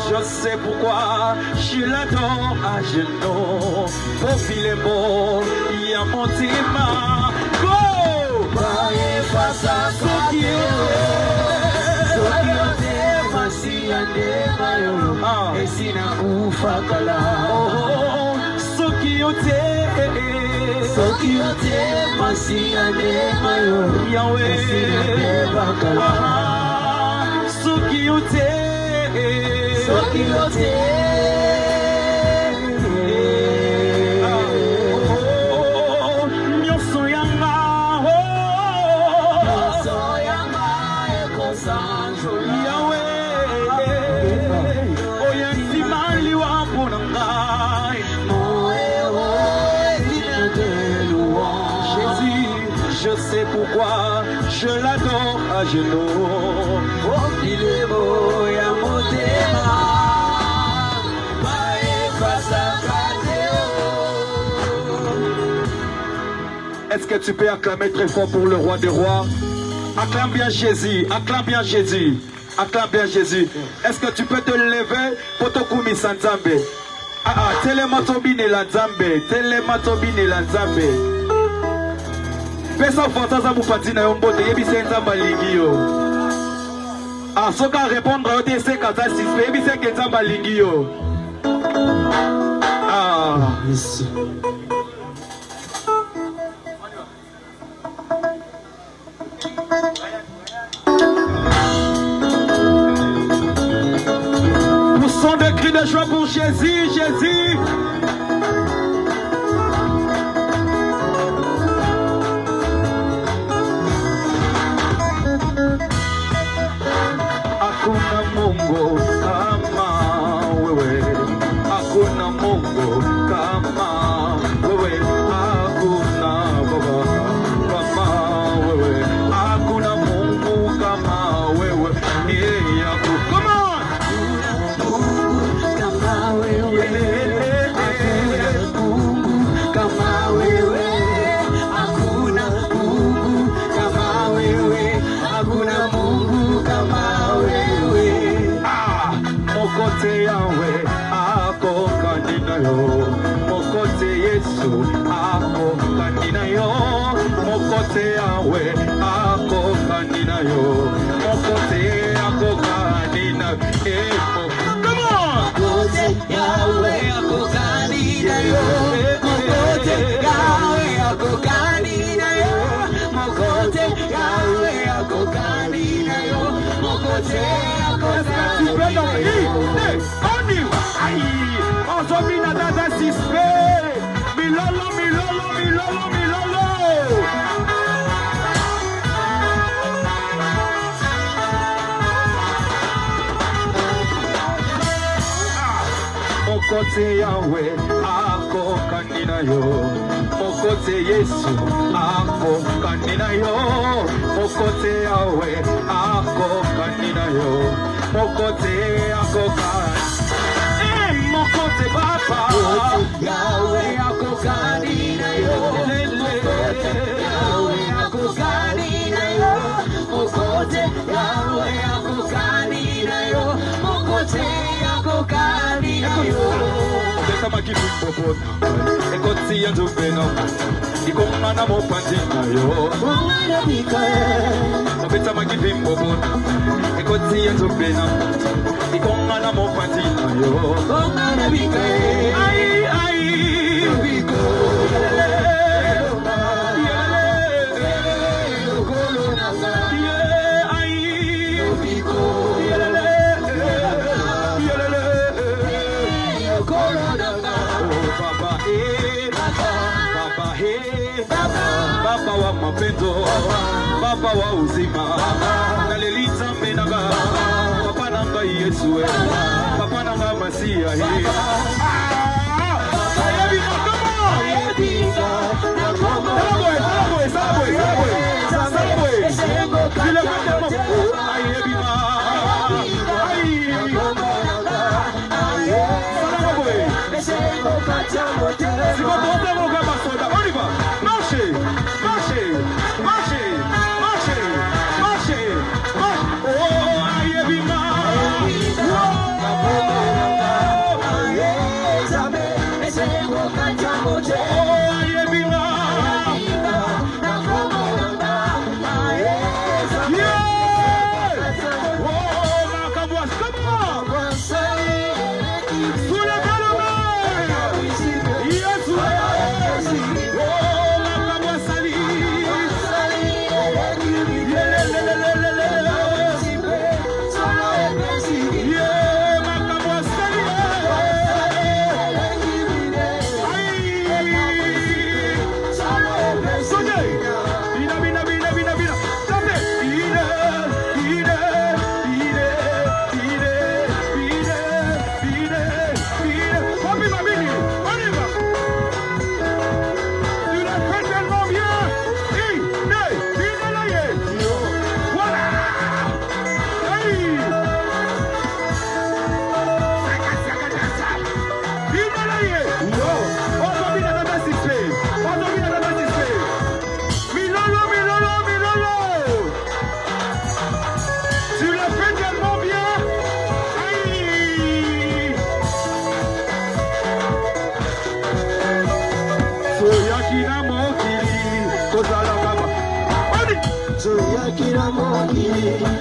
Je sais pourquoi je l'adore à genoux. Pour filer beau, il y a mon tima. Go! Bae fasa sakio, sakio te masi ande mayo, esina ufakala. Oh, sakio te masi ande mayo, Yahweh, esina bakala. Sakio te. Je sais pourquoi je l'adore à genoux. Oh, il est beau, y'a mon tema. Est-ce que tu peux acclamer très fort pour le roi des rois? Acclame bien Jésus, acclame bien Jésus, acclame bien Jésus. Est-ce que tu peux te lever pour te kumi sanzambe? Telema tobine la nzambe, telema tobine la nzambe. Pesa forza za mupati na yombote yebi senza malingi yo. Soka répondre au DC kaza sispe yebi senza malingi yo. Merci. Poussons des cris de joie pour Jésus, Jésus. Hakuna Mungu kama wewe, hakuna Mungu kama wewe, hakuna Baba kama wewe, hakuna Mungu kama wewe, yeye yako. Come on! Kama wewe, hakuna Mungu kama wewe, hakuna Mungu kama wewe, hakuna Mungu kama wewe. Mokote yawe ako kandina yo, mokote Yesu ako kandina yo, mokote yawe ako kandina yo, mokote ako kandina yo. Come on! Mokote yawe ako kandina yo, mokote yawe ako kandina yo, mokote yawe ako kandina yo, mokote ako kandina yo. On s'en vient dans un suspect. Milolo, milolo, milolo, milolo. Mokote Yahweh, ako kandina yo. Mokote Yesu, ako kandina yo. Mokote Yahweh, ako kandina yo. Mokote ako kandina. Mokote Baba, Yahweh ako kandina yo, mokote Yahweh ako kandina yo, mokote Yahweh ako kandina yo, mokote ako kandina yo. Beta makifu popota, ekoti ya jubena, ikomana mo pantina yo. Mwana bikae, Beta makifu popota, ekoti ya jubena, ikomana mo pantina yo. mwana bikae, Ai ai, biko, Baba wa mapendo, Baba wa uzima, nalelita menaga, Papa nanga Yesu, Papa nanga Masia.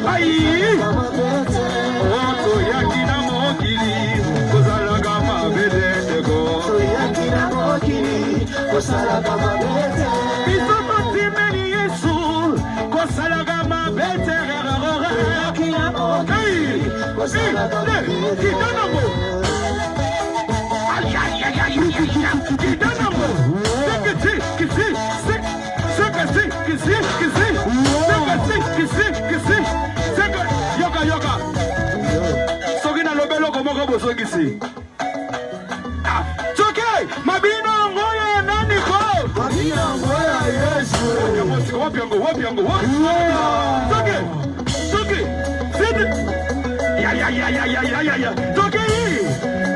Aïe, Oto yakina mokili, kozalaga mabete go. Bisoto timeni Yesu, kozalaga mabete rarora. Kitanamo. Aïe aïe aïe aïe kitanamo. Yoga. Sogina lobelo komoko bosogisi. Toke, mabino ngoya nani ko? Mabino ngoya Yesu. Wapiango. Toke. Sit. Ya. Toke.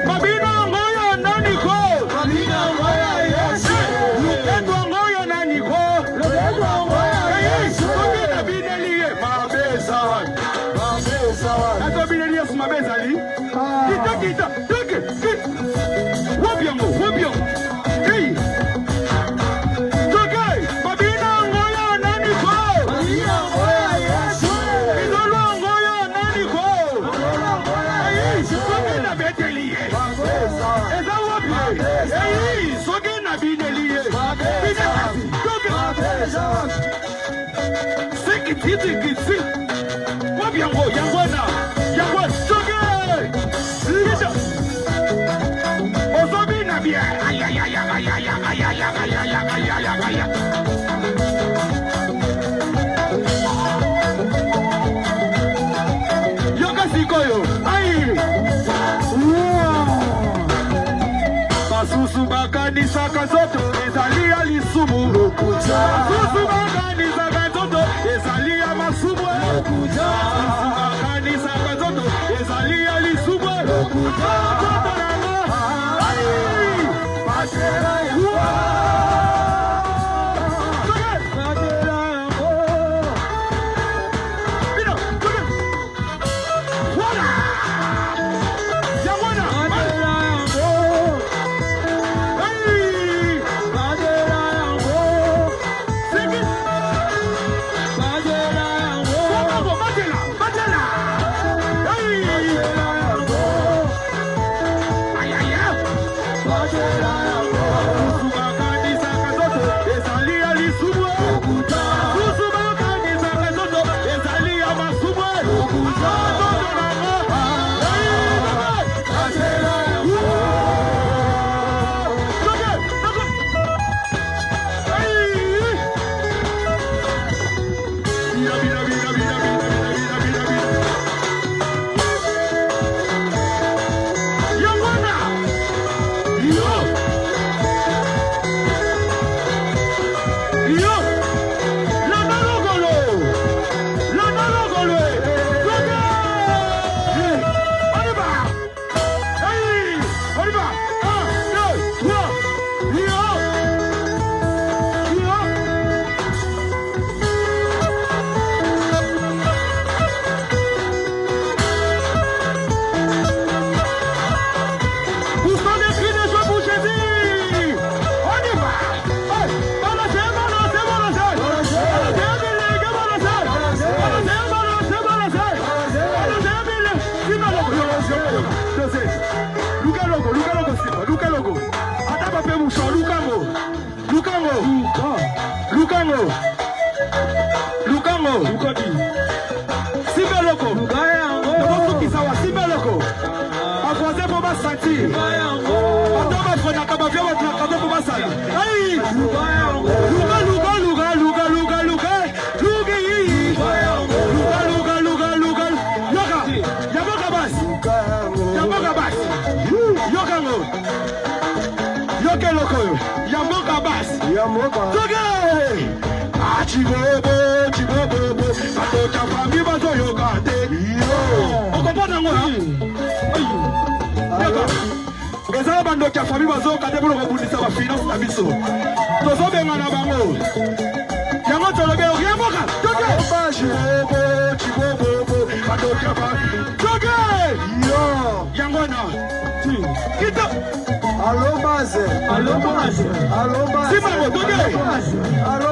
Mabino ngoya nani ko? Mabino ngoya Yesu. Lukendo ngoya nani ko? Lukendo ngoya Yesu. Toke na binelie mabeza. Ato binelie mabeza li. Kita. Toke. Wapiango. Hey. Toke. Mabino ngoya nani ko? Mabino ngoya Yesu. Idolo ngoya nani ko? Idolo ngoya Yesu. Toke na betelie. Mabeza. Eza wapi? Hey, soke na binelie. Mabeza. Toke. Mabeza. Sikiti. Wapiango yangwana. Toke. Lita. Ozobi na bia. Ay. Yoga sikoyo. Ay. Basusu bakanisa kazoto ezalia lisumu. Basusu bakanisa kazoto ezalia masumu. Basusu bakanisa kazoto ezalia lisumu. Bando kia famille bazo kade bolo kobundisa ba finance na biso. Tozo benga na bango. Yango tolobe oyemoka. Toke. Chibobo. Bando kia fa. Toke. Yo. Yango na. Kita. Allo base. Simamo toke. Allo.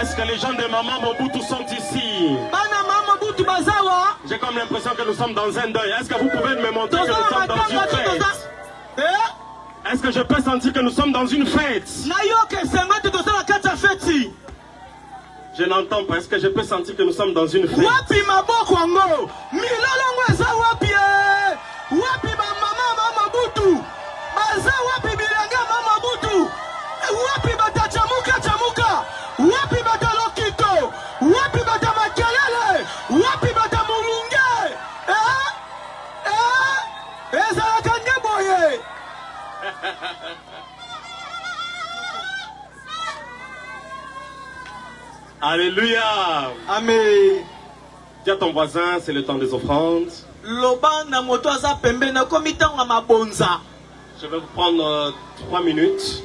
Est-ce que les gens de Maman Mobutu sont ici? J'ai comme l'impression que nous sommes dans un deuil. Est-ce que vous pouvez me montrer que nous sommes dans une fête? Est-ce que je peux sentir que nous sommes dans une fête? Je n'entends pas. Est-ce que je peux sentir que nous sommes dans une fête? Alléluia. Amen. Dis à ton voisin, c'est le temps des offrandes. Je vais vous prendre 3 minutes.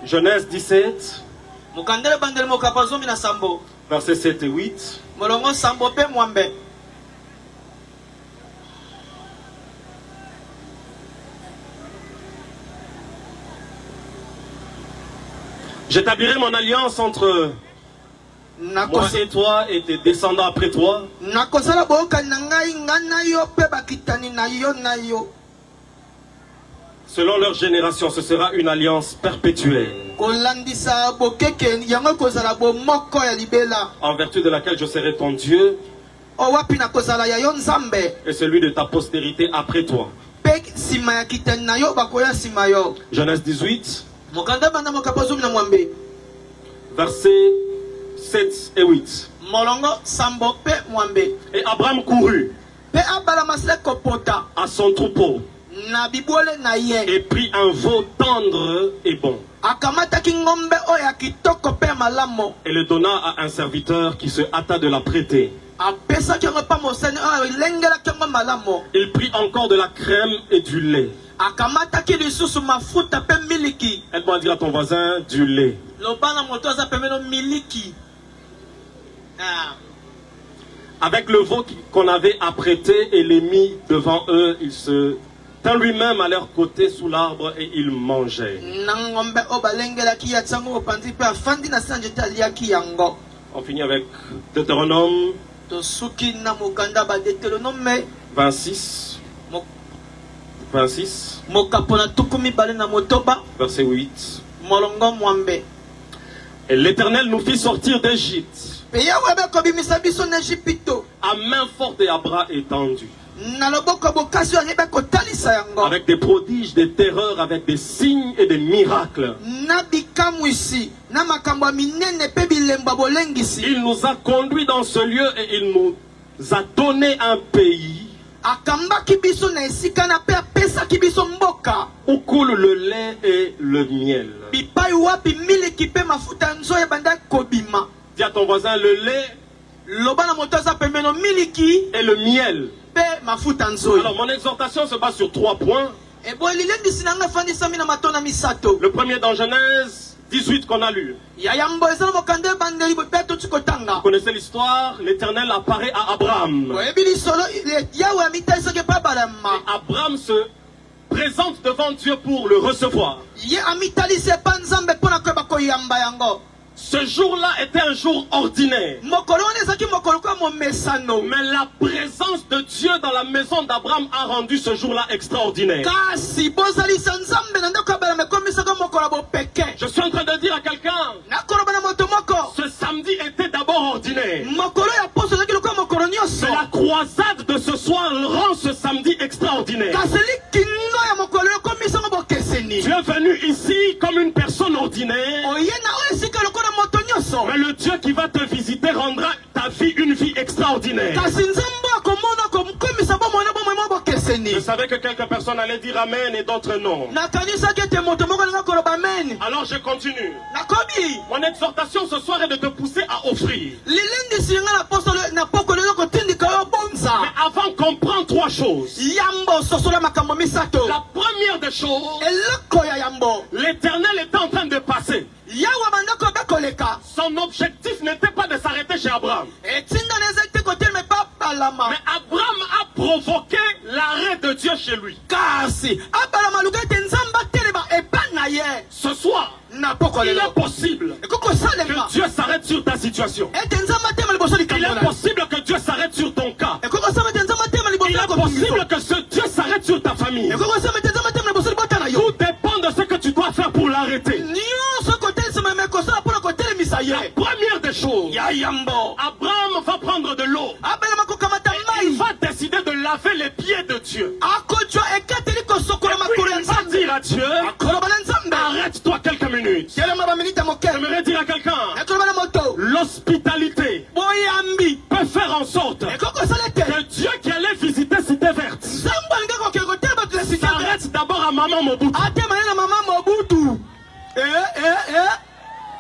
Genèse 17, versets 7 et 8. J'établirai mon alliance entre moi et toi et tes descendants après toi. Selon leur génération, ce sera une alliance perpétuelle. En vertu de laquelle je serai ton Dieu et celui de ta postérité après toi. Genèse 18, versets 7 et 8. Et Abraham courut à son troupeau et prit un veau tendre et bon, et le donna à un serviteur qui se hâta de la prêter. Il prit encore de la crème et du lait. Aide-moi à dire à ton voisin, du lait. Avec le veau qu'on avait apprêté et les mis devant eux, il se tint lui-même à leur côté sous l'arbre et il mangeait. On finit avec Deutéronome 26. Verset 8. Et l'Éternel nous fit sortir d'Égypte à main forte et à bras étendus, avec des prodiges, des terreurs, avec des signes et des miracles. Il nous a conduits dans ce lieu et il nous a donné un pays où coule le lait et le miel. Dis à ton voisin, le lait et le miel. Alors mon exhortation se base sur 3 points. Le premier dans Genèse 18 qu'on a lu. Vous connaissez l'histoire, l'Éternel apparaît à Abraham. Et Abraham se présente devant Dieu pour le recevoir. Ce jour-là était un jour ordinaire. Mais la présence de Dieu dans la maison d'Abraham a rendu ce jour-là extraordinaire. Je suis en train de dire à quelqu'un, ce samedi était d'abord ordinaire. Mais la croisade de ce soir rend ce samedi extraordinaire. Tu es venu ici comme une personne ordinaire. Mais le Dieu qui va te visiter rendra ta vie une vie extraordinaire. Je savais que quelques personnes allaient dire Amen et d'autres non. Alors je continue. Mon exhortation ce soir est de te pousser à offrir. Mais avant, comprends trois choses. La première des choses, l'Éternel était en train de passer. Son objectif n'était pas de s'arrêter chez Abraham. Mais Abraham a provoqué l'arrêt de Dieu chez lui. Ce soir, il est possible que Dieu s'arrête sur ta situation. Il est possible que Dieu s'arrête sur ton cas. Il est possible que ce Dieu s'arrête sur ta famille. Tout dépend de ce que tu dois faire pour l'arrêter. La première des choses, Abraham va prendre de l'eau. Il va décider de laver les pieds de Dieu. Il va dire à Dieu, arrête-toi quelques minutes. J'aimerais dire à quelqu'un, l'hospitalité peut faire en sorte que Dieu qui allait visiter Cité Verte s'arrête d'abord à Maman Mobutu.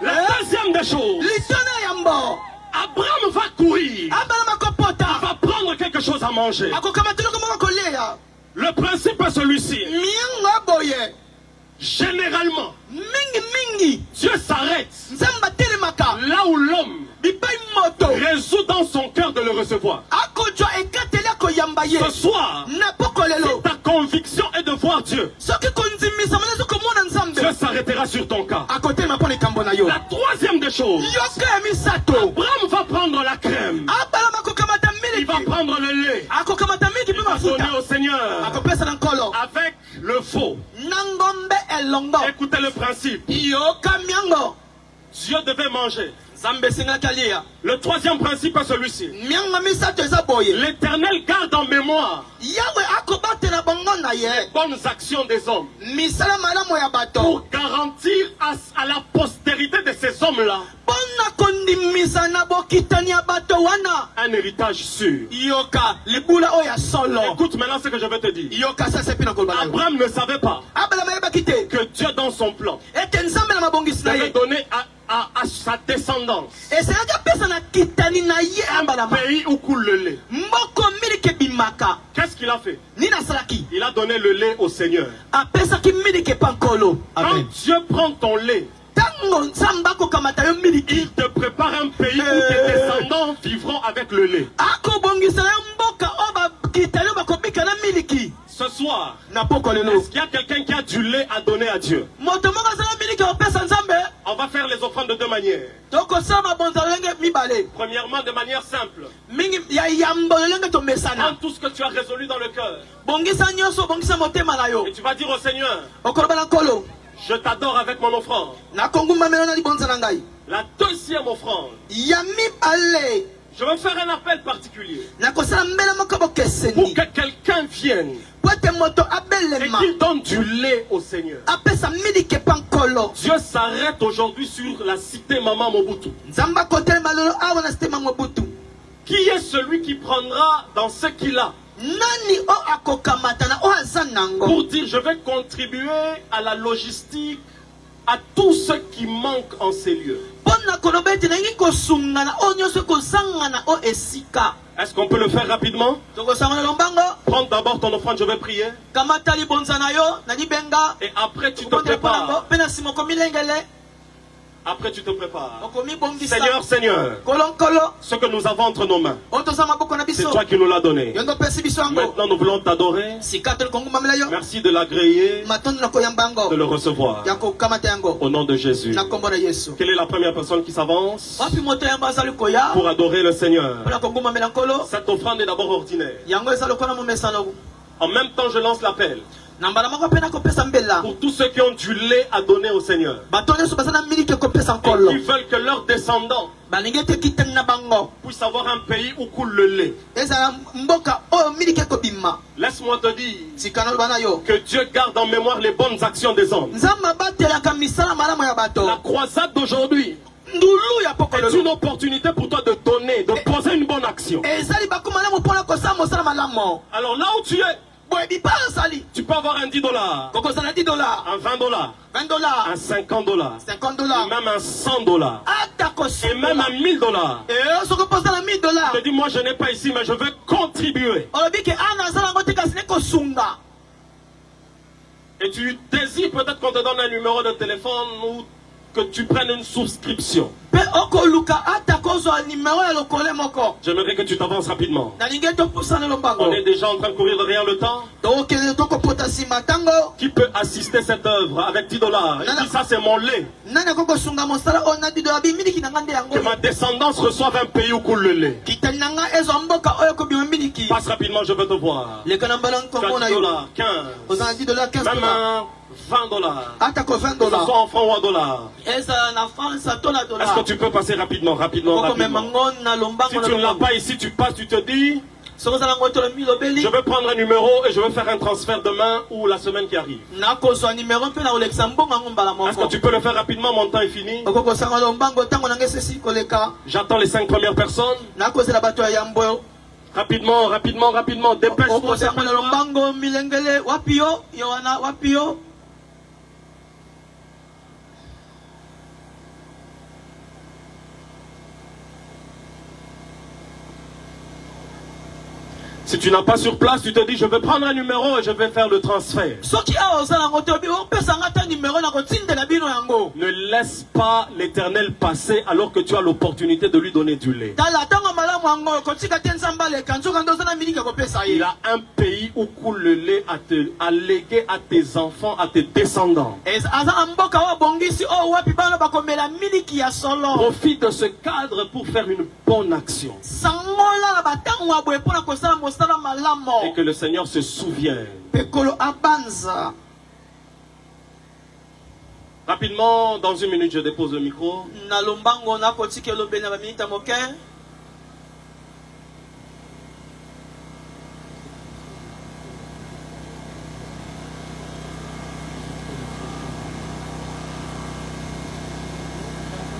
La deuxième des choses, Abraham va courir. Il va prendre quelque chose à manger. Le principe est celui-ci. Généralement, Dieu s'arrête là où l'homme résout dans son cœur de le recevoir. Ce soir, si ta conviction est de voir Dieu, Dieu s'arrêtera sur ton cas. La troisième des choses, Abraham va prendre la crème. Il va prendre le lait. Il va donner au Seigneur avec le faux. Écoutez le principe. Dieu devait manger. Le troisième principe est celui-ci. L'Éternel garde en mémoire les bonnes actions des hommes pour garantir à la postérité de ces hommes-là un héritage sûr. Écoute maintenant ce que je vais te dire. Abraham ne savait pas que Dieu dans son plan devait donner à sa descendance un pays où coule le lait. Qu'est-ce qu'il a fait? Il a donné le lait au Seigneur. Quand Dieu prend ton lait, il te prépare un pays où tes descendants vivront avec le lait. Ce soir, est-ce qu'il y a quelqu'un qui a du lait à donner à Dieu? On va faire les offrandes de deux manières. Premièrement, de manière simple. Prends tout ce que tu as résolu dans le cœur. Et tu vas dire au Seigneur, je t'adore avec mon offrande. La deuxième offrande, je veux faire un appel particulier pour que quelqu'un vienne et qu'il donne du lait au Seigneur. Dieu s'arrête aujourd'hui sur la cité Maman Mobutu. Qui est celui qui prendra dans ce qu'il a pour dire je vais contribuer à la logistique, à tout ce qui manque en ces lieux? Est-ce qu'on peut le faire rapidement? Prends d'abord ton offrande, je vais prier. Et après tu te prépares. Après tu te prépares. Seigneur, Seigneur, ce que nous avons entre nos mains, c'est toi qui nous l'as donné. Maintenant nous voulons t'adorer. Merci de l'agréer, de le recevoir. Au nom de Jésus. Quelle est la première personne qui s'avance pour adorer le Seigneur? Cette offrande est d'abord ordinaire. En même temps je lance l'appel. Pour tous ceux qui ont du lait à donner au Seigneur. Et qui veulent que leurs descendants puissent avoir un pays où coule le lait. Laisse-moi te dire que Dieu garde en mémoire les bonnes actions des hommes. La croisade d'aujourd'hui est une opportunité pour toi de donner, de poser une bonne action. Alors là où tu es, tu peux avoir un $10, un $20, un $50, même un $100, et même un $1000. Je te dis, moi je n'ai pas ici, mais je veux contribuer. Et tu désires peut-être qu'on te donne un numéro de téléphone ou que tu prennes une souscription. J'aimerais que tu t'avances rapidement. On est déjà en train de courir derrière le temps. Qui peut assister cette œuvre avec $10? Il dit, ça c'est mon lait. Que ma descendance reçoive un pays où coule le lait. Passe rapidement, je veux te voir. $10, 15, même un $20. Que ce soit en francs ou en dollars. Est-ce que tu peux passer rapidement? Si tu ne l'as pas ici, tu passes, tu te dis, je vais prendre un numéro et je vais faire un transfert demain ou la semaine qui arrive. Est-ce que tu peux le faire rapidement? Mon temps est fini. J'attends les 5 premières personnes. Rapidement, rapidement, rapidement. Dépêche-toi. Si tu n'as pas sur place, tu te dis, je vais prendre un numéro et je vais faire le transfert. Ne laisse pas l'Éternel passer alors que tu as l'opportunité de lui donner du lait. Il a un pays où coule le lait à léguer à tes enfants, à tes descendants. Profite de ce cadre pour faire une bonne action. Et que le Seigneur se souvienne. Rapidement, dans 1 minute, je dépose le micro.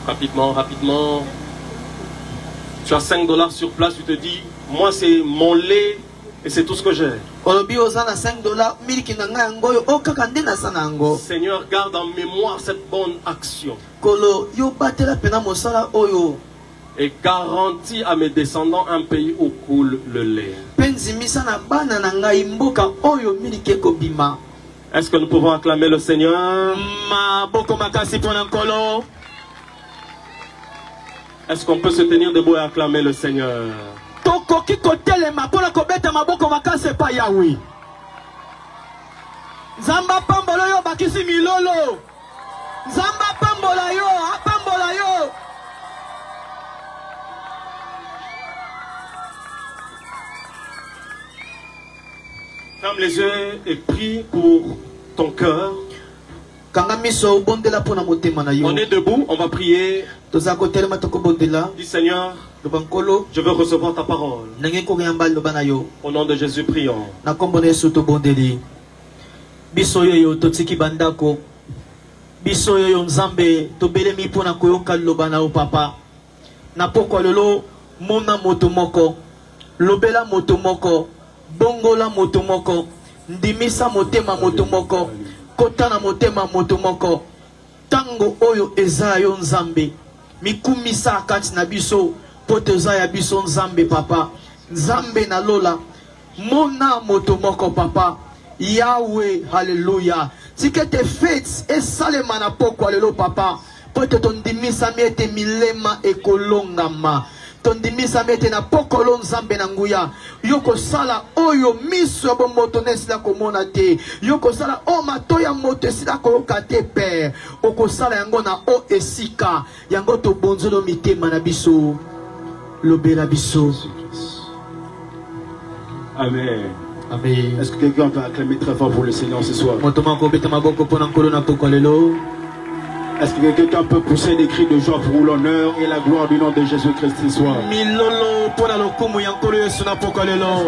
Rapidement, rapidement. Tu as $5 sur place, tu te dis, moi c'est mon lait et c'est tout ce que j'ai. Seigneur, garde en mémoire cette bonne action. Et garantis à mes descendants un pays où coule le lait. Est-ce que nous pouvons acclamer le Seigneur? Est-ce qu'on peut se tenir debout et acclamer le Seigneur? Zamba pambola yo bakisi milolo. Zamba pambola yo, apambola yo. Ferme les yeux et prie pour ton cœur. On est debout, on va prier. Dis Seigneur, je veux recevoir ta parole. Au nom de Jésus, prions. Bisoyo totiki bandako. Bisoyo nzambe tobelemi pona koyoka loba na o papa. Na pokwa lelo mona moto moko. Lobela moto moko. Bongola moto moko. Ndimisa motema moto moko. Kotana motema moto moko. Tango oyo eza yo nzambe. Mikumisa kati na biso. Poto za ya biso nzambe papa. Nzambe na lola. Mona moto moko papa. Yahweh, hallelujah. Si que tes fêtes et salema na pokwa lelo papa. Poto tondimisa miete milema ekolongama. Tondimisa miete na pokolo nzambe na nguya. Yoko sala oyo miso bomoto nesila komona te. Yoko sala o matoya moto esila koyoka te père. Oko sala yango na o esika. Yango to bonzolo mitema na biso. Lobela biso. Amen. Amen. Est-ce que quelqu'un peut acclamer très fort pour le Seigneur ce soir? Est-ce que quelqu'un peut pousser des cris de joie pour l'honneur et la gloire du nom de Jésus-Christ ce soir? Est-ce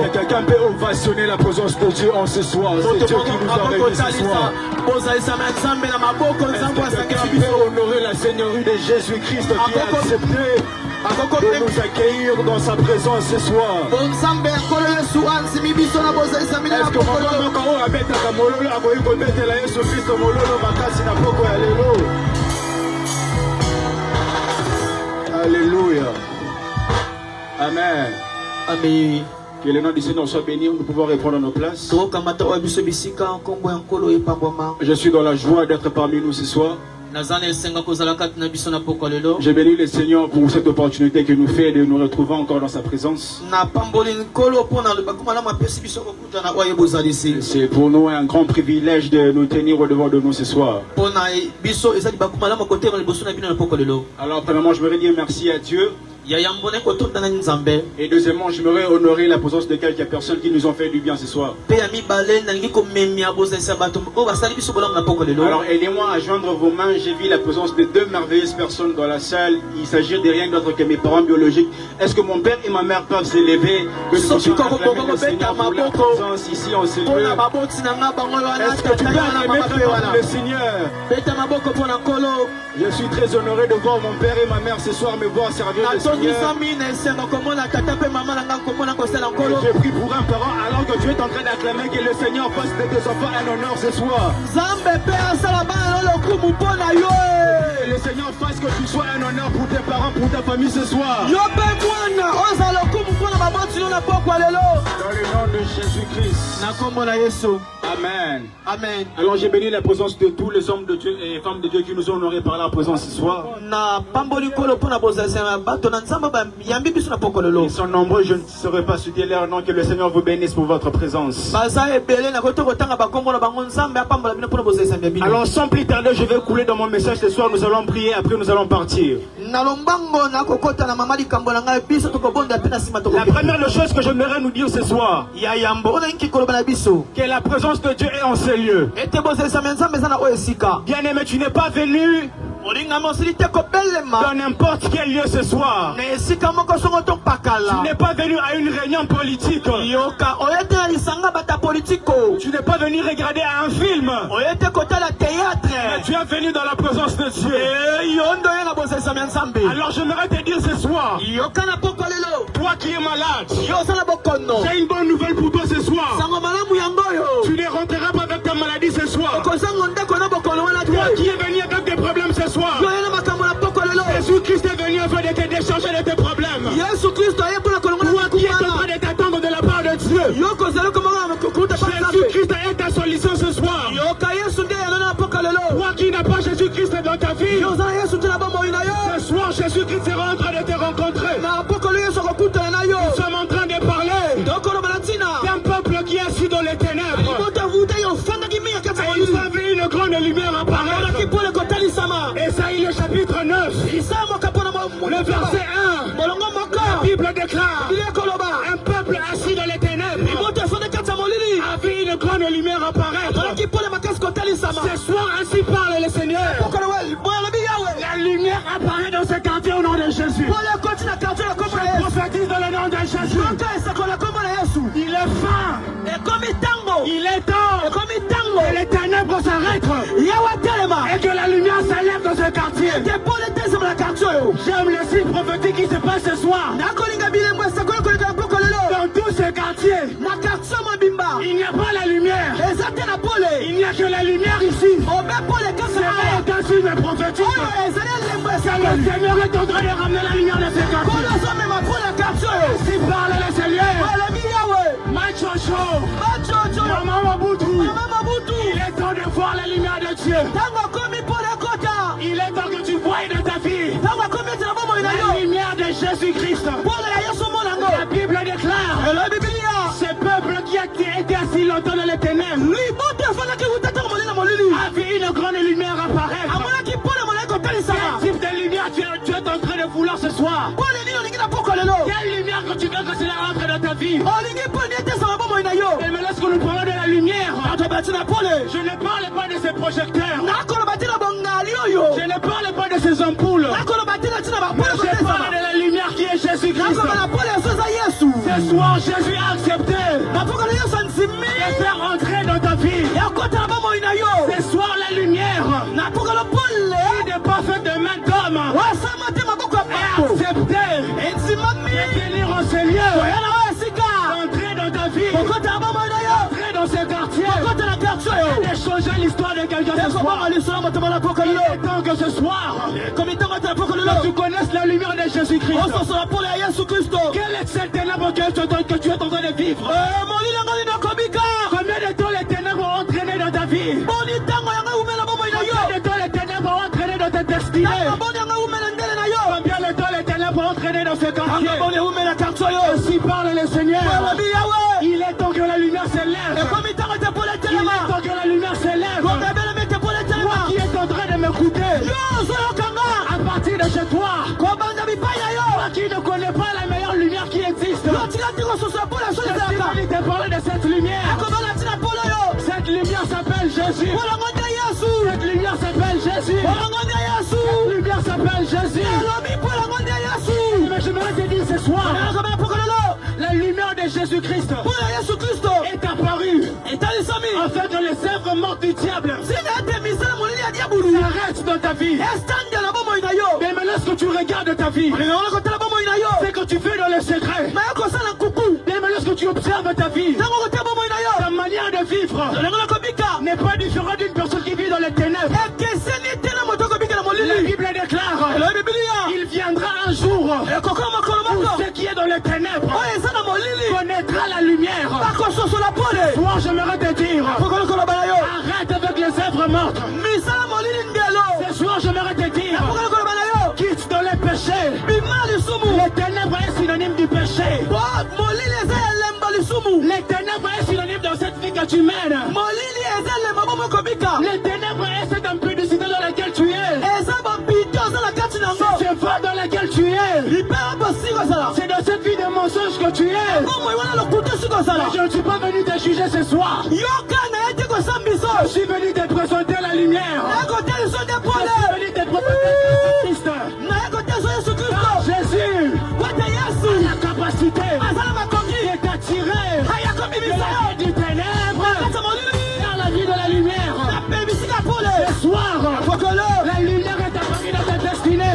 que quelqu'un peut ovationner la présence de Dieu en ce soir? C'est Dieu qui nous a réunis ce soir. Est-ce que quelqu'un peut honorer la Seigneurie de Jésus-Christ qui a accepté de nous accueillir dans sa présence ce soir? Est-ce que Alléluia. Amen. Amen. Que le nom du Seigneur soit béni. Nous pouvons répondre à nos places. Je suis dans la joie d'être parmi nous ce soir. Je bénis le Seigneur pour cette opportunité qu'il nous fait de nous retrouver encore dans sa présence. C'est pour nous un grand privilège de nous tenir au devant de nous ce soir. Alors premièrement, je voudrais dire merci à Dieu. Et deuxièmement, j'aimerais honorer la présence de quelques personnes qui nous ont fait du bien ce soir. Alors aidez-moi à joindre vos mains. J'ai vu la présence de deux merveilleuses personnes dans la salle. Il s'agit de rien d'autre que mes parents biologiques. Est-ce que mon père et ma mère peuvent s'élever? Que nous puissions acclamer le Seigneur pour la présence ici en ce lieu. Est-ce que tu peux acclamer le Seigneur? Je suis très honoré de voir mon père et ma mère ce soir me voir servir le Seigneur. J'ai pris pour un parent alors que tu es en train d'acclamer que le Seigneur fasse de tes enfants un honneur ce soir. Que le Seigneur fasse que tu sois un honneur pour tes parents, pour ta famille ce soir. Dans le nom de Jésus-Christ. Amen. Amen. Alors j'ai béni la présence de tous les hommes de Dieu et femmes de Dieu qui nous ont honorés par la présence ce soir. Ils sont nombreux, je ne saurais pas citer leur nom. Que le Seigneur vous bénisse pour votre présence. Alors sans plus tarder, je vais couler dans mon message ce soir. Nous allons prier, après nous allons partir. La première chose que j'aimerais nous dire ce soir, que la présence de Dieu est en ces lieux. Bien aimé, tu n'es pas venu dans n'importe quel lieu ce soir. Tu n'es pas venu à une réunion politique. Tu n'es pas venu regarder un film. Mais tu es venu dans la présence de Dieu. Alors j'aimerais te dire ce soir, toi qui es malade, j'ai une bonne nouvelle pour toi ce soir. Tu ne rentreras pas avec ta maladie ce soir. Toi qui es venu avec des problèmes ce soir, Jésus-Christ est venu afin de te décharger de tes problèmes. Toi qui es en train de t'attendre de la part de Dieu, Jésus-Christ est ta solution ce soir. Toi qui n'as pas Jésus-Christ dans ta vie, ce soir Jésus-Christ sera en train de te rencontrer. Nous sommes en train de parler d'un peuple qui est assis dans les ténèbres. Et ils ont vu une grande lumière apparaître. Ésaïe le chapitre 9, le verset 1, la Bible déclare: un peuple assis dans les ténèbres a vu une grande lumière apparaître. Ce soir, ainsi parle le Seigneur. La lumière apparaît dans ce quartier au nom de Jésus. Je prophétise dans le nom de Jésus. Il est fin. Il est temps. Et les ténèbres s'arrêtent. Et que la lumière s'élève dans ce quartier. J'aime le signe prophétique qui se passe ce soir. Dans tout ce quartier, il n'y a pas la lumière. Il n'y a que la lumière ici. C'est un signe prophétique. C'est le Seigneur est en train de ramener la lumière de ce quartier. Si parle le Seigneur. Machocho. Maman Mobutu. Il est temps de voir la lumière de Dieu. Il est temps que tu voies dans ta vie la lumière de Jésus-Christ. La Bible déclare: ce peuple qui a été assis longtemps dans les ténèbres a vu une grande lumière apparaître. Quel type de lumière tu es en train de vouloir ce soir? Quelle lumière que tu veux que cela rentre dans ta vie? Et me laisse lumière. Je ne parle pas de ces projecteurs. Je ne parle pas de ces ampoules. Je parle de la lumière qui est Jésus-Christ. Ce soir, Jésus a accepté de faire entrer dans ta vie. Ce soir, la lumière qui n'est pas faite de main d'homme est acceptée de venir en ces lieux, entrer dans ta vie, entrer dans ce quartier et changer l'histoire de quelqu'un ce soir. Il est temps que ce soir, que tu connaisses la lumière de Jésus-Christ. Quelle est cette ténèbre que tu es en train de vivre? Combien de temps les ténèbres ont entraîné dans ta vie? Combien de temps les ténèbres ont entraîné dans ta destinée? Combien de temps les ténèbres ont entraîné dans ce quartier? Ainsi parle le Seigneur. Il est temps que la lumière s'élève. Il est temps que la lumière s'élève. Toi qui es en train de m'écouter, à partir de chez toi, toi qui ne connais pas la meilleure lumière qui existe, je vais te parler de cette lumière. Cette lumière s'appelle Jésus. Cette lumière s'appelle Jésus. Cette lumière s'appelle Jésus. Mais j'aimerais te dire ce soir, la lumière de Jésus-Christ est apparue afin que les œuvres mortes du diable s'arrêtent dans ta vie. Mais lorsque tu regardes ta vie, c'est que tu fais dans le secret. Mais lorsque tu observes ta vie, ta manière de vivre n'est pas différente d'une personne qui vit dans les ténèbres. La Bible déclare, il viendra un jour où ce qui est dans les ténèbres connaîtra la lumière. Toi, j'aimerais te dire, arrête avec les œuvres mortes. Ce soir, j'aimerais te dire, quitte dans les péchés. Les ténèbres est synonyme du péché. Les ténèbres est synonyme dans cette vie que tu mènes. Les ténèbres est cette impudicité dans laquelle tu es. C'est voie dans laquelle tu es. C'est dans cette vie de mensonge que tu es. Je ne suis pas venu te juger ce soir. Je suis venu te présenter la lumière. Je suis venu te présenter Christ. Jésus a la capacité de t'attirer de la vie du ténèbre dans la vie de la lumière. Ce soir, la lumière est apparue dans ta destinée.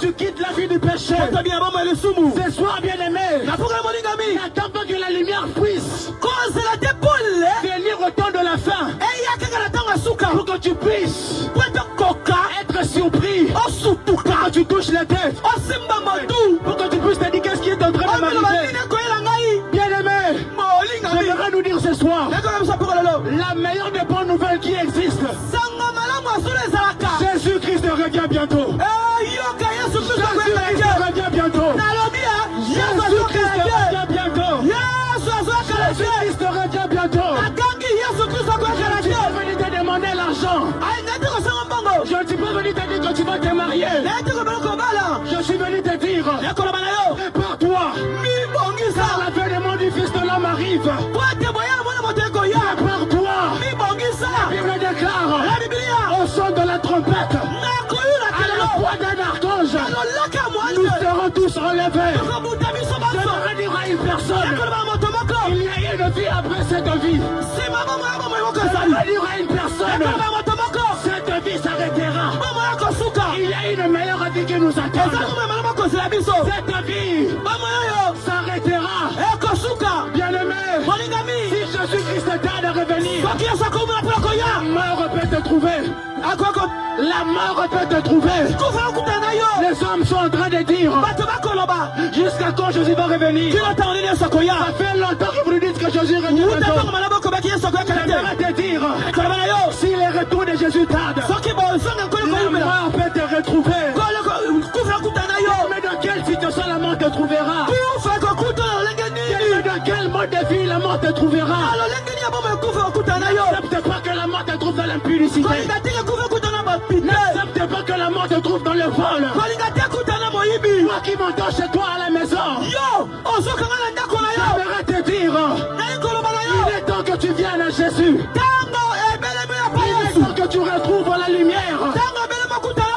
Tu quittes la vie du péché. Ce soir, bien-aimé, n'attends pas que la lumière puisse venir au temps de la fin pour que tu puisses être surpris quand tu touches la tête, pour que tu puisses te dire qu'est-ce qui est en train de m'arriver. Bien-aimé, j'aimerais nous dire ce soir la meilleure des bonnes nouvelles qui existe. Jésus-Christ revient bientôt. Jésus-Christ revient bientôt. Jésus-Christ revient bientôt. Jésus-Christ revient bientôt. Je ne suis pas venu te demander l'argent. Je ne suis pas venu te dire que tu vas te marier. Je suis venu te dire, prépare-toi, car l'avènement du Fils de l'homme arrive. Prépare-toi. La Bible déclare, au son de la trompette, à la voix d'un archange, nous serons tous enlevés. Je ne dirai à une personne, il y a une vie après cette vie. Je ne dirai à une personne, cette vie s'arrêtera. Il y a une meilleure vie qui nous attend. Cette vie s'arrêtera. Bien-aimé, si Jésus-Christ tarde à revenir, la mort peut te trouver. La mort peut te trouver. Les hommes sont en train de dire, jusqu'à quand Jésus va revenir? Ça fait longtemps que vous nous dites que Jésus revient. J'aimerais te dire, si le retour de Jésus tarde, la mort peut te retrouver. Mais dans quelle situation la mort te trouvera? Dans quel mode de vie la mort te trouvera? N'accepte pas que la mort te trouve dans l'impudicité. N'accepte pas que la mort te trouve dans le vol. Toi qui m'entends chez toi à la maison, j'aimerais te dire, il est temps que que tu viennes à Jésus. Il est temps que tu retrouves la lumière.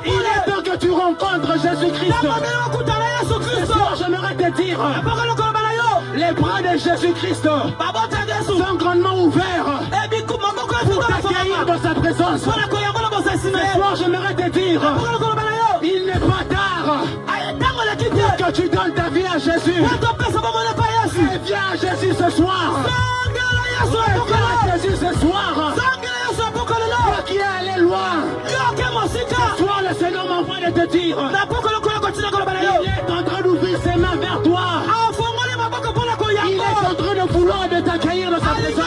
Il est temps que tu rencontres Jésus-Christ. Ce soir, j'aimerais te dire, les bras de Jésus-Christ sont grandement ouverts pour t'accueillir dans sa présence. Ce soir, j'aimerais te dire, il n'est pas tard que tu donnes ta vie à Jésus. Et viens à Jésus ce soir. Viens à Jésus ce soir. Toi qui es allé loin, ce soir le Seigneur m'envoie de te dire, il est en train d'ouvrir ses mains vers toi. Il est en train de vouloir de t'accueillir dans sa présence.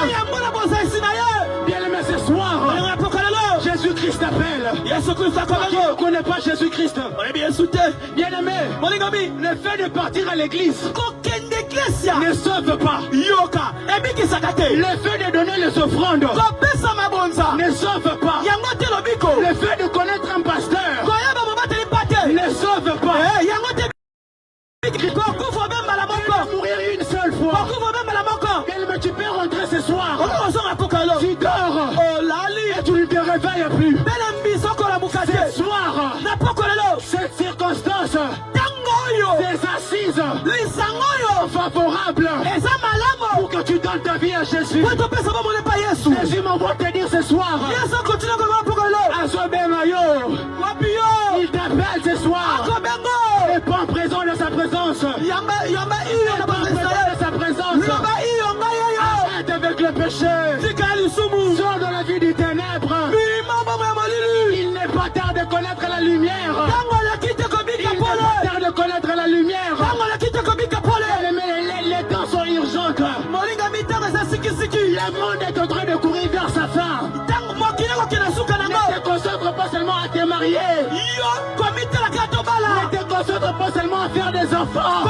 Bien-aimé, ce soir, Jésus-Christ t'appelle. Qui ne connaît pas Jésus-Christ? Bien-aimé, le fait de partir à l'église ne sauve pas. Le fait de donner les offrandes ne sauve pas. Le fait de connaître un pasteur ne sauve pas. Mourir une seule fois. Mais tu peux rentrer ce soir. Tu dors et tu ne te réveilles plus. Ce soir, cette circonstance, ces assises favorables pour que tu donnes ta vie à Jésus. Jésus m'envoie te dire ce soir, il t'appelle ce soir. Et pas présent de sa présence. Arrête avec le péché. Sors de la vie des ténèbres. Il n'est pas tard de connaître la lumière. Il n'est pas tard de connaître la lumière. Les temps sont urgentes. Le monde est en train de courir vers sa fin. Ne te concentre pas seulement à te marier. Ne te concentre pas seulement à faire des enfants.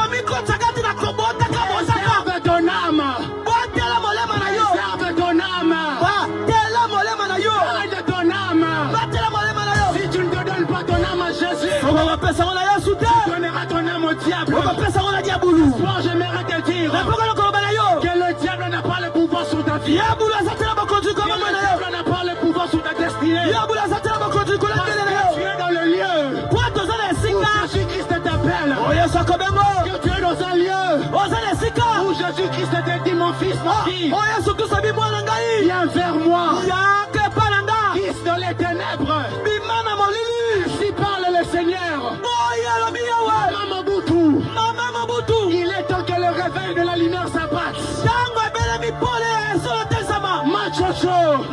Réserve ton âme. Réserve ton âme. Garde ton âme. Si tu ne te donnes pas ton âme à Jésus, tu donneras ton âme au diable. Moi, j'aimerais te dire que le diable n'a pas le pouvoir sur ta vie. Que le diable n'a pas le pouvoir sur ta destinée. Tu es dans le lieu où Jésus-Christ t'appelle. Que tu es dans un lieu où Jésus-Christ te dit, mon fils, ma fille, viens vers moi. Fils dans les ténèbres. Ainsi parle le Seigneur. Maman Boutou. Il est temps que le réveil de la lumière s'abatte. Machocho.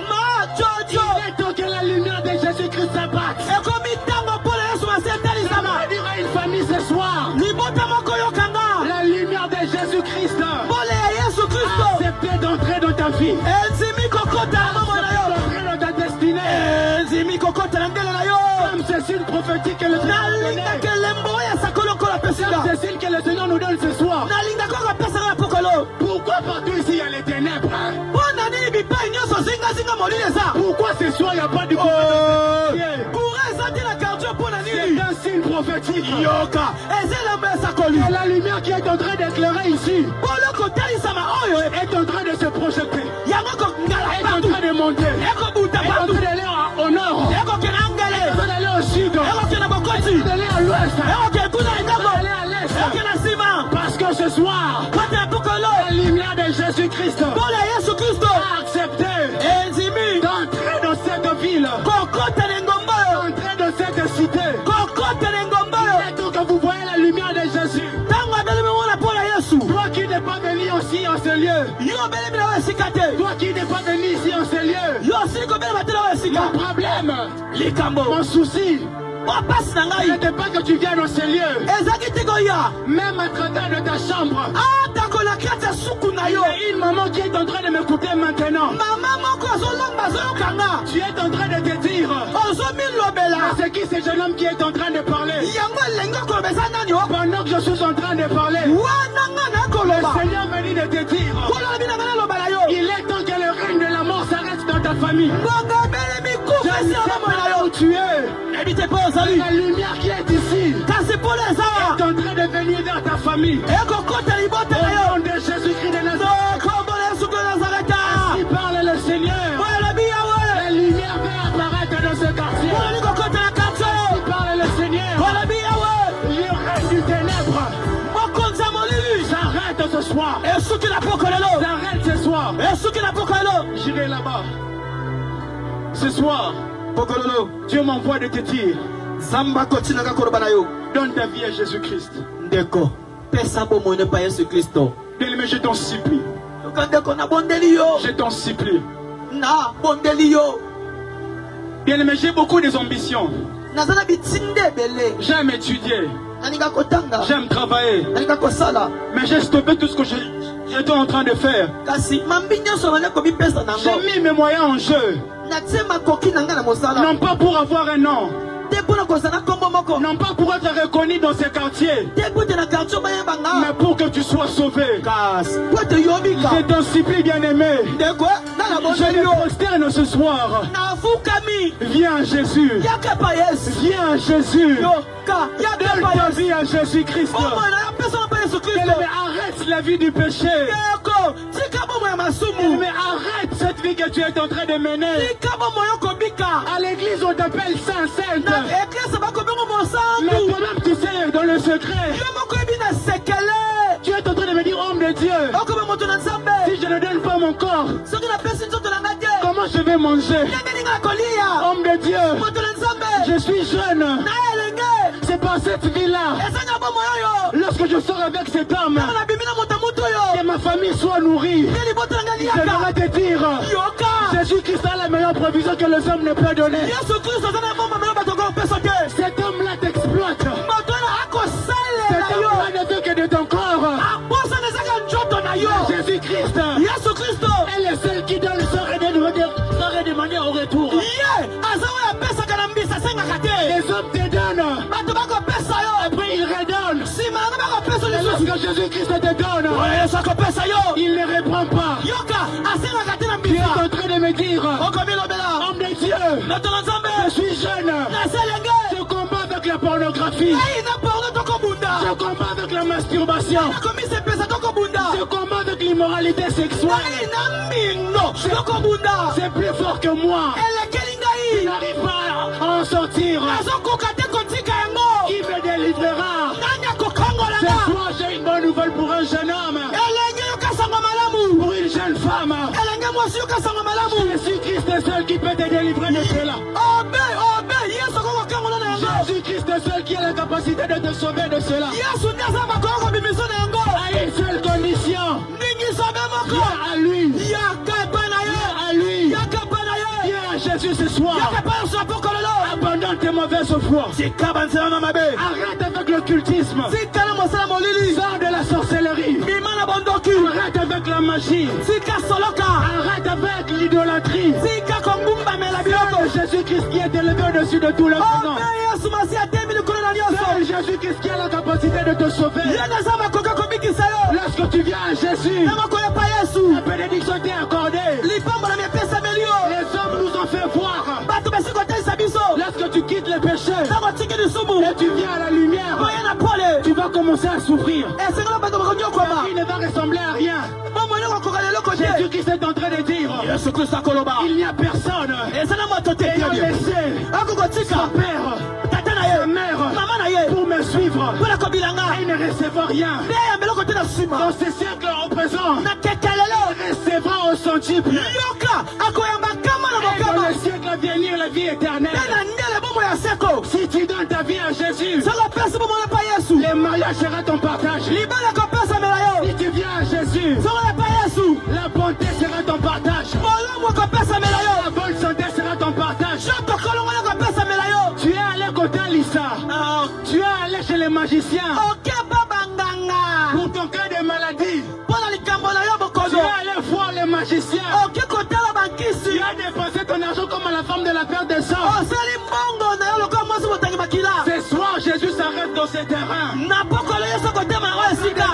Il est temps que la lumière de Jésus-Christ s'abatte. Il y aura une famille ce soir. La lumière de Jésus-Christ a accepté d'entrer dans ta vie. D'entrer dans ta destinée. Comme Cécile prophétique que le Seigneur nous donne. Comme Cécile que le Seigneur nous donne ce soir. Pourquoi partout ici il y a les ténèbres? Pourquoi ce soir il n'y a pas de c'est un signe prophétique. Et la lumière qui est en train d'éclairer ici est en train de se projeter. Est en train de monter. Est en train d'aller au nord. Est en train d'aller au sud. Est en train d'aller à l'ouest. Est en train d'aller à l'est. Parce que ce soir, la lumière de Jésus-Christ a accepté d'entrer dans cette ville. D'entrer dans cette cité. Il est temps que vous voyez la lumière de Jésus. Toi qui n'es pas venu aussi en ce lieu. Toi qui n'es pas venu ici en ce lieu. Mon problème, mon souci, ce n'était pas que tu viennes dans ce lieu. Même à travers de ta chambre. Il y a une maman qui est en train de m'écouter maintenant. Tu es en train de te dire, c'est qui ce jeune homme qui est en train de parler? Pendant que je suis en train de parler, le Seigneur me dit de te dire, il est temps que le règne de la mort s'arrête dans ta famille. Je ne sais pas où tu es. La lumière qui est ici est en train de venir vers ta famille. Au nom de Jésus-Christ de Nazareth. Ainsi parle soir. S'arrête ce soir. J'irai là-bas. Ce soir, Dieu m'envoie de te dire, donne ta vie à Jésus-Christ. Bien-aimé, je t'en supplie. Je t'en supplie. Bien-aimé, j'ai beaucoup d'ambitions. J'aime étudier. J'aime travailler. Mais j'ai stoppé tout ce que j'étais en train de faire. J'ai mis mes moyens en jeu. Non pas pour avoir un nom. Non pas pour être reconnu dans ces quartiers. Mais pour que tu sois sauvé. Je t'en supplie, bien-aimé. Je me prosterne ce soir. Viens à Jésus. Viens à Jésus. Donne ta vie à Jésus-Christ. Mais arrête la vie du péché. Mais arrête cette vie que tu es en train de mener. À l'église on t'appelle saint-sainte. Mais toi-même tu sais dans le secret. Tu es en train de me dire homme de Dieu. Si je ne donne pas mon corps, comment je vais manger? Homme de Dieu, je suis jeune. C'est pas cette vie-là. Lorsque je sors avec cet homme, que ma famille soit nourrie, je devrais te dire, Jésus-Christ a la meilleure provision que les hommes ne peuvent donner. Cet homme-là t'exploite. Cet homme-là ne veut que de ton corps. Jésus-Christ est le seul qui donne sans redemander au retour. Les hommes te donnent. Après ils redonnent. Et lorsque Jésus-Christ te donne, il ne reprend pas. Tu es en train de me dire, homme de Dieu, je suis jeune. Je combats avec la pornographie. Je combats avec la masturbation. Je combats avec l'immoralité sexuelle. C'est plus fort que moi. Il n'arrive pas à en sortir. Qui me délivrera? Ce soir j'ai une bonne nouvelle pour un jeune homme. Pour une jeune femme. Jésus-Christ est seul qui peut te délivrer de cela. Jésus-Christ est seul qui a la capacité de te sauver de cela. À une seule condition. Viens à lui. Viens à lui. Viens à Jésus ce soir. Abandonne tes mauvaises foi. Arrête avec l'occultisme. Sors de la sorcellerie. Arrête avec la magie. Arrête avec l'idolâtrie. C'est Jésus-Christ qui est élevé au-dessus de tout le monde. C'est Jésus-Christ qui a la capacité de te sauver. Lorsque tu viens à Jésus, la bénédiction t'est accordée. Les hommes nous ont fait voir. Lorsque tu quittes le péché et tu viens à la lumière, tu vas commencer à souffrir. Il ne va ressembler à rien. Jésus-Christ est en train de dire, il n'y a personne ayant laissé son père, sa mère, pour me suivre. Il ne recevra rien. Dans ce siècle au présent, il recevra au centuple. Et dans le siècle à venir, la vie éternelle. Si tu donnes ta vie à Jésus, le mariage sera ton partage. Si tu viens à Jésus, la bonté sera ton partage. La bonne santé sera ton partage. Tu es allé côté Lisa. Tu es allé chez les magiciens. Pour ton cas de maladie. Tu es allé voir les magiciens. Tu as dépensé ton argent comme à la femme de la perte de sang. Ce soir, Jésus s'arrête dans ce terrain.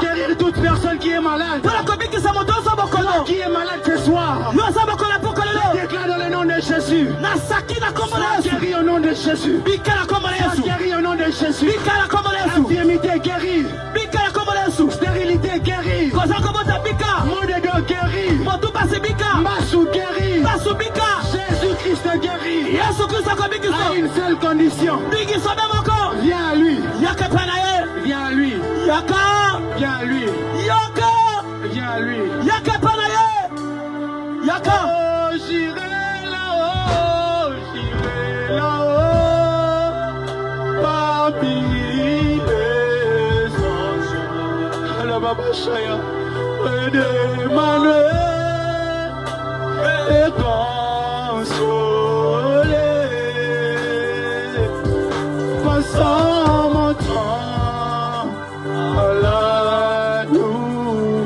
Guérir toute personne qui est malade. Qui est malade ce soir. Je déclare dans le nom de Jésus. Sois guéri au nom de Jésus. Sois guéri au nom de Jésus. Infirmité guérie. Stérilité guérie. Mot de dos guéri. Massou guéri. Jésus-Christ guéri. À une seule condition. Viens à lui. Viens à lui. Viens à lui. vient à lui. Yaka panaye. Yaka. Oh, j'irai là-haut, parmi les anges. Alors, Baba Chaya, près d'Emmanuel, et consoler, passant mon temps à la louange.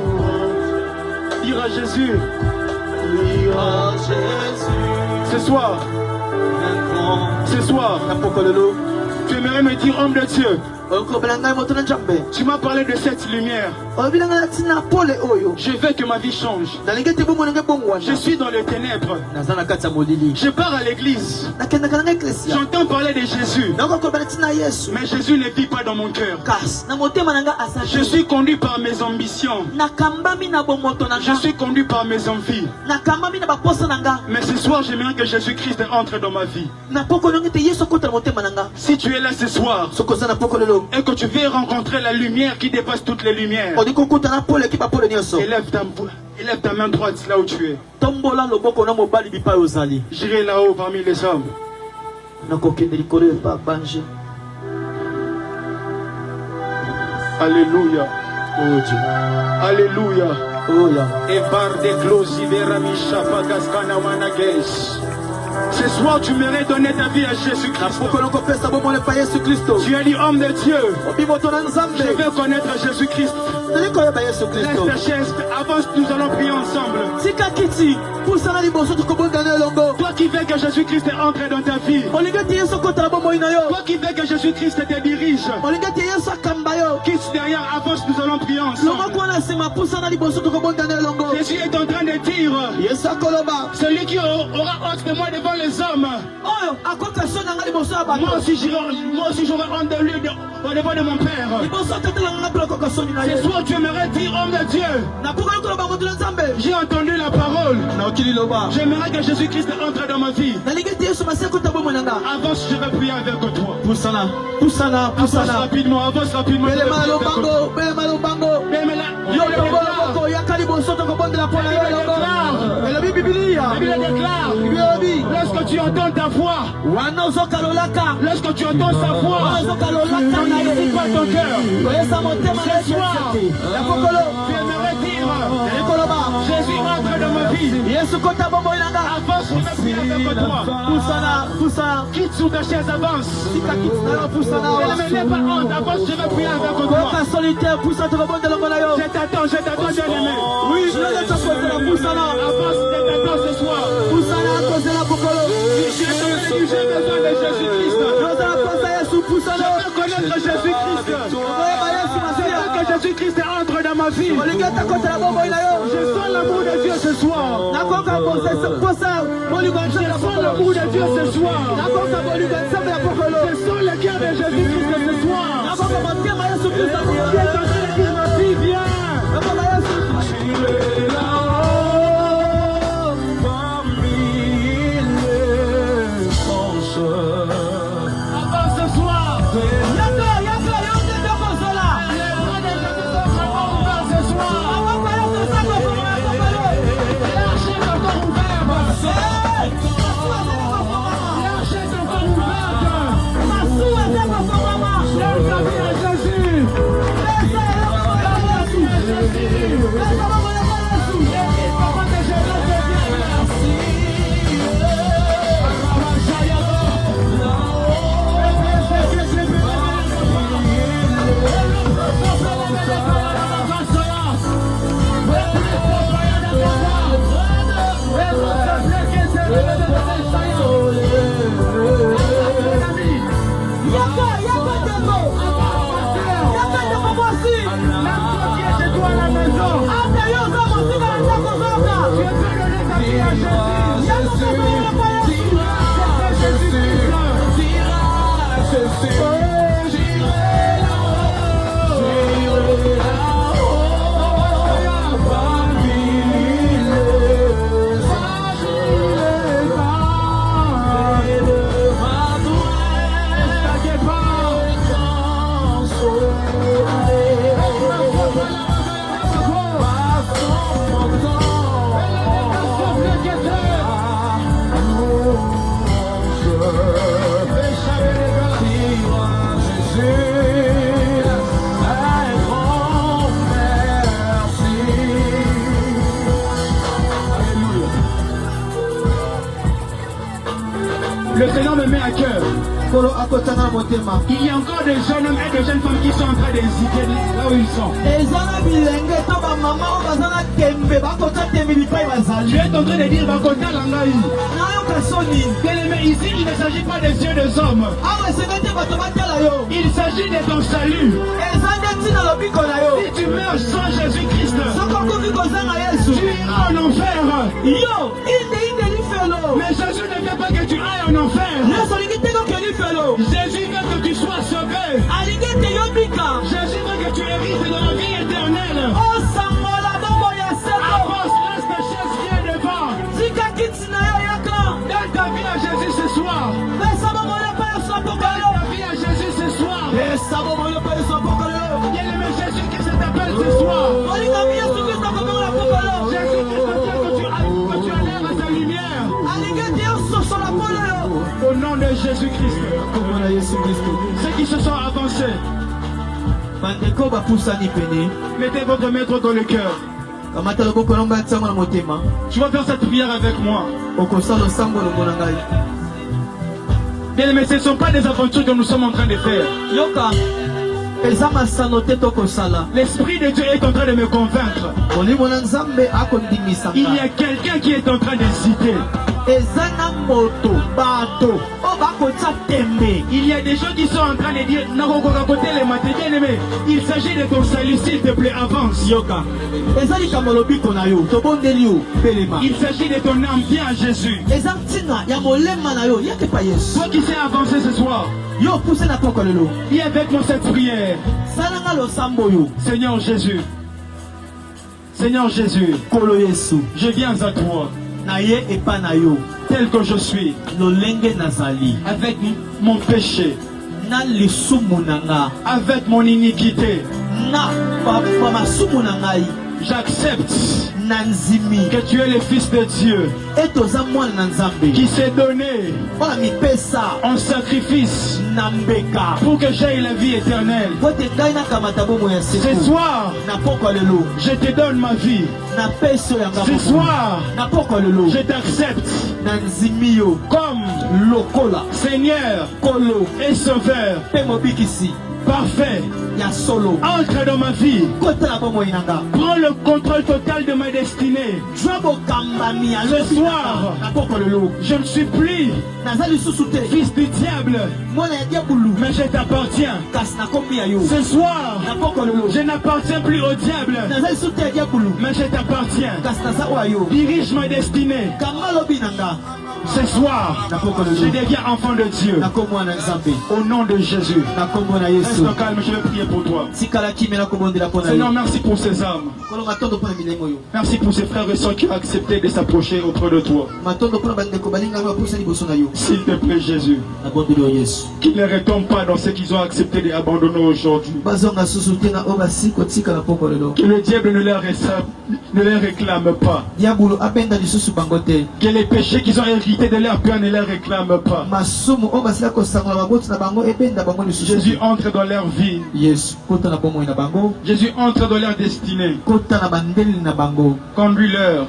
Ira Jésus. Ce soir, tu aimerais me dire, homme de Dieu, tu m'as parlé de cette lumière. Je veux que ma vie change. Je suis dans les ténèbres. Je pars à l'église. J'entends parler de Jésus. Mais Jésus ne vit pas dans mon cœur. Je suis conduit par mes ambitions. Je suis conduit par mes envies. Mais ce soir, j'aimerais que Jésus-Christ entre dans ma vie. Si tu es là ce soir et que tu veux rencontrer la lumière qui dépasse toutes les lumières, élève ta main droite là où tu es. J'irai là-haut parmi les hommes. Alléluia. Oh Dieu. Alléluia. Et par des ce soir, tu m'aurais donné ta vie à Jésus-Christ. Tu es dit homme de Dieu. Je veux connaître Jésus-Christ. Laisse ta chaise, avance, nous allons prier ensemble. Toi qui veux que Jésus-Christ entre dans ta vie. Toi qui veux que Jésus-Christ te dirige. Quitte derrière, avance, nous allons prier ensemble. Jésus est en train de dire, celui qui aura honte de moi devant les hommes, moi aussi j'aurai honte de lui devant de mon Père. Ce soir tu aimerais dire, homme de Dieu, j'ai entendu la parole. J'aimerais que Jésus-Christ entre dans ma vie. Avance, je vais prier avec toi. Avance rapidement, avance rapidement. Lorsque tu entends ta voix, lorsque tu entends sa voix, n'enlève pas ton cœur. Ce soir, tu aimerais dire, Jésus entre dans ma vie. Avance, je vais prier avec toi. Quitte sur ta chaise, avance. Ne n'aie pas honte, avance, je vais prier avec toi. Je t'attends, bien-aimé. Oui, je t'attends ce soir. J'ai besoin de Jésus-Christ. Je veux connaître Jésus-Christ. Je veux que Jésus-Christ entre dans ma vie. Je sens l'amour de Dieu ce soir. Je sens l'amour de Dieu ce soir. Je sens le cœur de Jésus-Christ ce soir. Qui est en train de dire ma fille, viens. Jésus. Le Seigneur me met à cœur. Il y a encore des jeunes hommes et des jeunes femmes qui sont en train d'hésiter là où ils sont. Tu es en train de dire bien-aimé, ici il ne s'agit pas des yeux des hommes. Il s'agit de ton salut. Si tu meurs sans Jésus-Christ, tu iras en enfer. Mais Jésus ne veut pas que tu ailles en enfer. Jésus veut que tu sois sauvé. Jésus veut que tu hérites de la vie éternelle. Avance, reste chaise, viens devant. Donne ta vie à Jésus ce soir. Donne ta vie à Jésus ce soir. Bien-aimé Jésus qui t'appelle ce soir. Jésus qui t'appelle que tu adhères à sa lumière. Au nom de Jésus-Christ. Ceux qui se sont avancés, mettez votre maître dans le cœur. Tu vas faire cette prière avec moi. Bien, mais ce ne sont pas des aventures que nous sommes en train de faire. L'Esprit de Dieu est en train de me convaincre. Il y a quelqu'un qui est en train d'hésiter. Il y a des gens qui sont en train de dire il s'agit de ton salut, s'il te plaît, avance. Il s'agit de ton âme, viens à Jésus. Toi qui sais avancer ce soir, viens avec moi cette prière. Seigneur Jésus, Seigneur Jésus, je viens à toi tel que je suis, avec mon péché, avec mon iniquité. J'accepte que tu es le Fils de Dieu qui s'est donné en sacrifice pour que j'aie la vie éternelle. Ce soir, je te donne ma vie. Ce soir, je t'accepte comme Seigneur et Sauveur. Parfait. Entre dans ma vie. Prends le contrôle total de ma destinée. Ce soir, je ne suis plus fils du diable, mais je t'appartiens. Ce soir, je n'appartiens plus au diable, mais je t'appartiens. Dirige ma destinée. Ce soir, je deviens enfant de Dieu. Au nom de Jésus. Reste calme, je vais prier pour toi. Seigneur, merci pour ces âmes. Merci pour ces frères et sœurs qui ont accepté de s'approcher auprès de toi. S'il te plaît, Jésus, qu'ils ne retombent pas dans ce qu'ils ont accepté d'abandonner aujourd'hui. Que le diable ne leur réclame pas. Que les péchés qu'ils ont hérités de leur père ne leur réclament pas. Jésus entre dans leur vie. Jésus entre dans leur destinée. Conduis-leur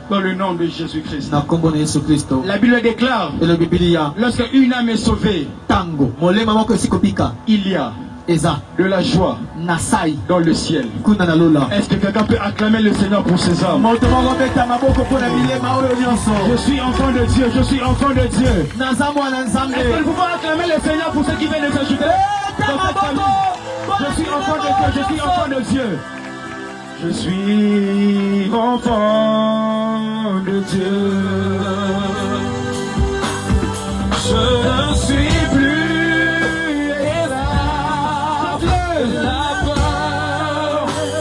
dans le nom de Jésus-Christ. La Bible déclare, lorsque une âme est sauvée, il y a de la joie dans le ciel. Est-ce que quelqu'un peut acclamer le Seigneur pour ses âmes? Je suis enfant de Dieu, je suis enfant de Dieu. Est-ce que nous pouvons acclamer le Seigneur pour ce qui vient de s'ajouter dans cette famille? Je suis enfant de Dieu, je suis enfant de Dieu. Je suis enfant de Dieu. Je ne suis plus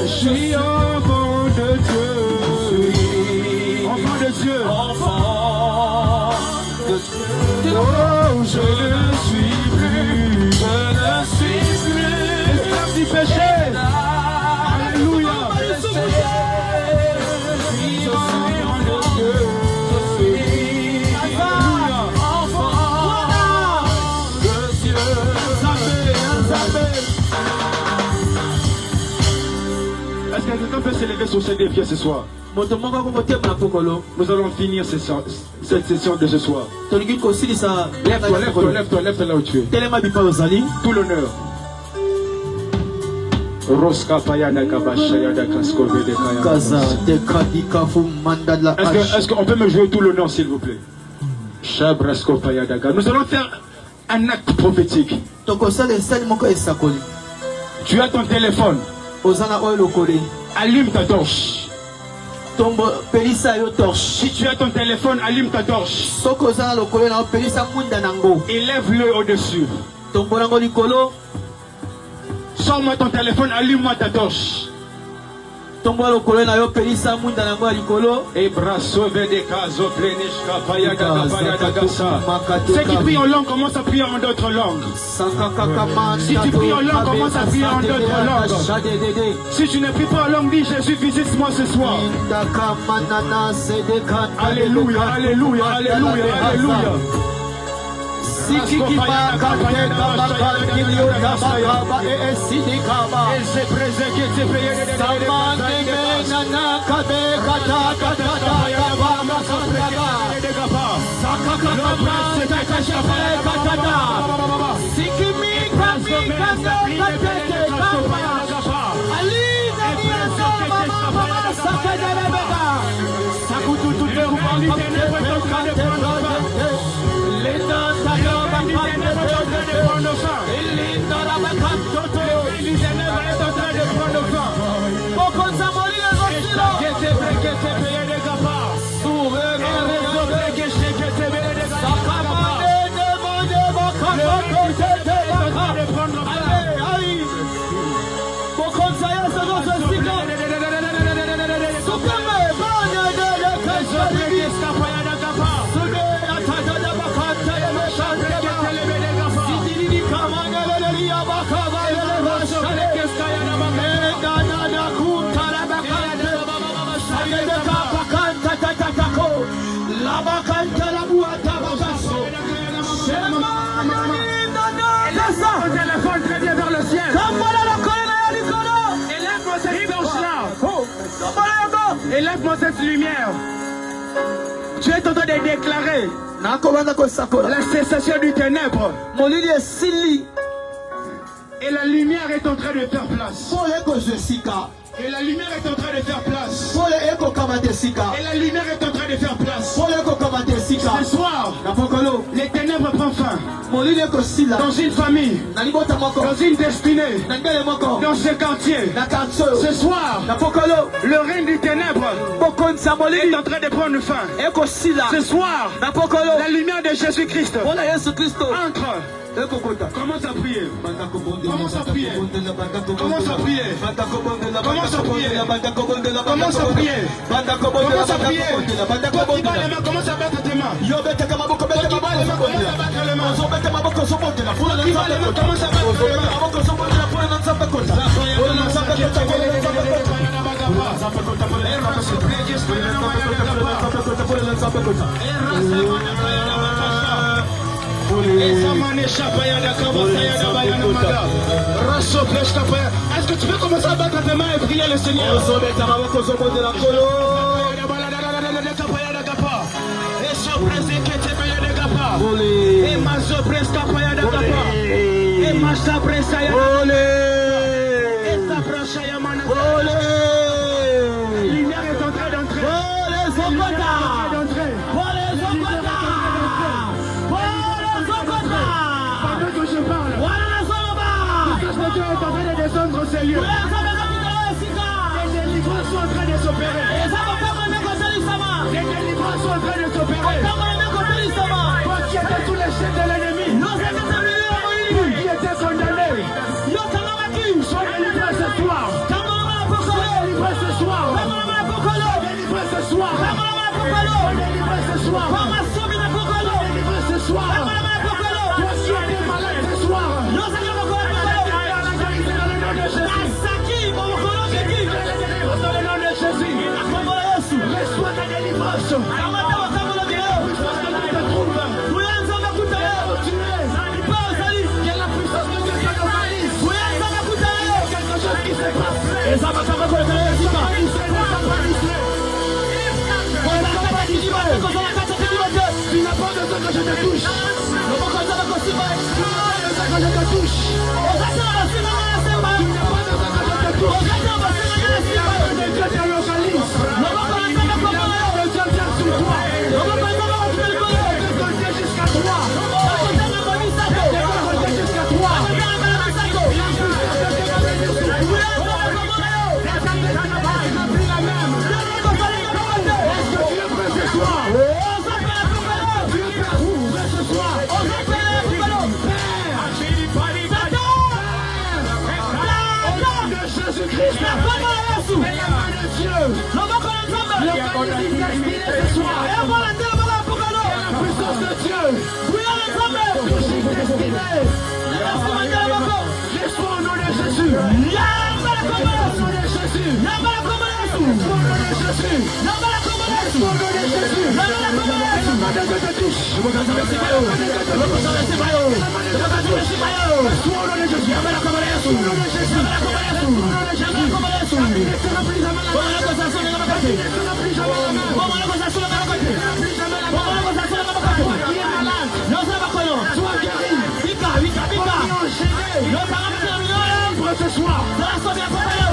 je suis enfant de Dieu. Enfant de Dieu. Enfant de Dieu. Oh, je ne suis plus. Je ne suis plus. Esclave du péché. Alléluia. Je suis enfant de Dieu. Je suis enfant de Dieu. Est-ce que quelqu'un peut s'élever sur ses deux pieds ce soir? Nous allons finir cette session de ce soir. Lève-toi là où tu es. Tout l'honneur. Est-ce qu'on peut me jouer tout l'honneur s'il vous plaît? Nous allons faire un acte prophétique. Tu as ton téléphone. Allume ta torche. Si tu as ton téléphone, allume ta torche. Élève-le au-dessus. Sors-moi ton téléphone, allume-moi ta torche. Ceux qui prient en langue commencent à prier en d'autres langues. Si tu pries en langue, commence à prier en d'autres langues. Si tu ne pries pas en langue, dis Jésus, visite-moi ce soir. Alléluia, alléluia, alléluia, alléluia. Élève-moi cette lumière. Tu es en train de déclarer la cessation du ténèbre. Et la lumière est en train de faire place. Et la lumière est en train de faire place. Et la lumière est en train de faire place. Ce soir, les ténèbres prennent fin. Dans une famille, dans une destinée, dans ce quartier. Ce soir, le règne du ténèbre est en train de prendre fin. Ce soir, la lumière de Jésus-Christ entre. Commence à prier. Commence à prier. Commence à prier. Commence à prier. Commence à prier. Commence à prier. Toi qui bats les mains, commence à battre tes mains. Toi qui bats les mains, commence à battre les mains. Toi qui bats les mains, commence à Est-ce que tu peux commencer à battre tes mains et prier le Seigneur? Lumière est en train d'entrer. Pendant que je parle, Dieu est en train de descendre au ces lieux. Des délivrances sont en train de s'opérer. Des délivrances sont en train de s'opérer. Toi qui étais sous les chaînes de l'ennemi, qui était condamné, sois délivré ce soir. Sois délivré ce soir. Sois délivré ce soir. Sois délivré ce soir. Sois délivré ce soir. Toi qui étais malade ce soir. Dans le nom de Jésus, reçois ta délivrance. Il y a la puissance de Dieu qui est quelque chose qui se passe. je te touche. Que je te touche. Dieu te localise. Dieu vient sur toi. Jusqu'à toi. Jusqu'à toi. Jésus-Christ, la main de Dieu, ce soir, la puissance de Dieu, touche tes destinées. Laisse-toi au nom de Jésus. Au nom de Jésus. Au nom de Jésus. Au nom de Jésus. Ce soir,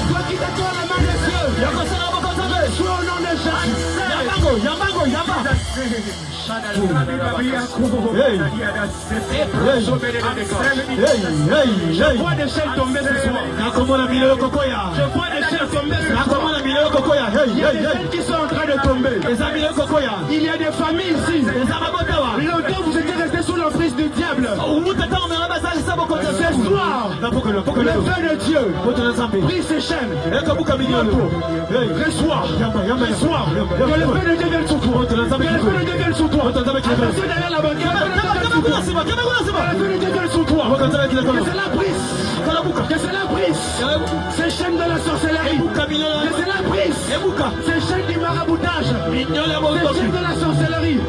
toi qui t'attends la main de Dieu, sois au nom de Jésus. Je vois des chaînes tomber ce soir. Je vois des chaînes tomber ce soir. Il y a des chaînes qui sont en train de tomber. Il y a des familles ici. Longtemps vous étiez restés sous l'emprise du diable. Ce soir, le feu de Dieu brise ces chaînes. Reçois. Que le feu de Dieu vienne sur toi. Que le feu de Dieu vienne sur toi. Attention derrière la banquette. Que le feu de Dieu vienne sur toi. Que cela brise. Que cela brise. Ces chaînes de la sorcellerie. Que cela brise. Ces chaînes du maraboutage. Ces chaînes de la sorcellerie.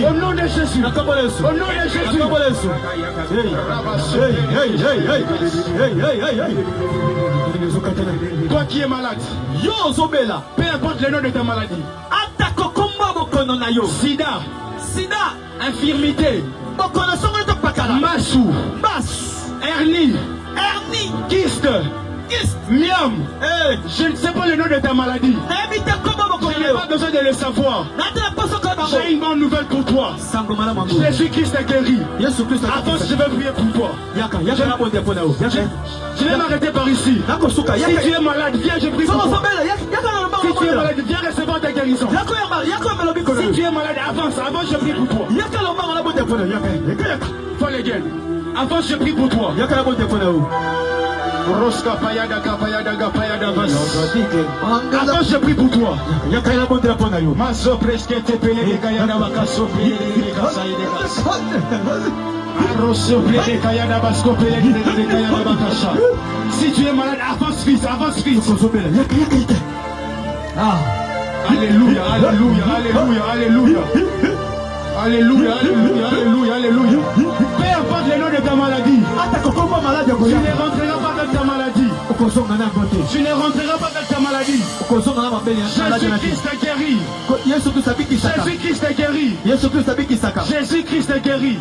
Au nom de Jésus. Au nom de Jésus. Toi qui es malade, peu importe le nom de ta maladie, sida, infirmité, massou, hernie, kyste, myome. Je ne sais pas le nom de ta maladie. Je n'ai pas besoin de le savoir. J'ai une bonne nouvelle pour toi. Jésus-Christ est guéri. Avant, je vais prier pour toi. Je vais m'arrêter par ici. Si tu es malade, viens, je prie pour toi. Si tu es malade, viens recevoir ta guérison. Si tu es malade, avance, je prie pour toi. Follegel, avance, je prie pour toi. Roska payada kapayada kapayada vas. Avant je prie pour toi. Maso presque te pele de kayada bakaso pele de kasaide kas. Arroso pele de kayada basko pele de kayada bakasha. Si tu es malade, avance fils, avance fils. Alléluia, alléluia, alléluia, alléluia. Alléluia, alléluia, alléluia, alléluia. Peu importe le nom de ta maladie, tu ne rentreras pas dans ta maladie. Tu ne rentreras pas dans ta maladie. Jésus-Christ est guéri. Jésus-Christ est guéri. Jésus-Christ est guéri.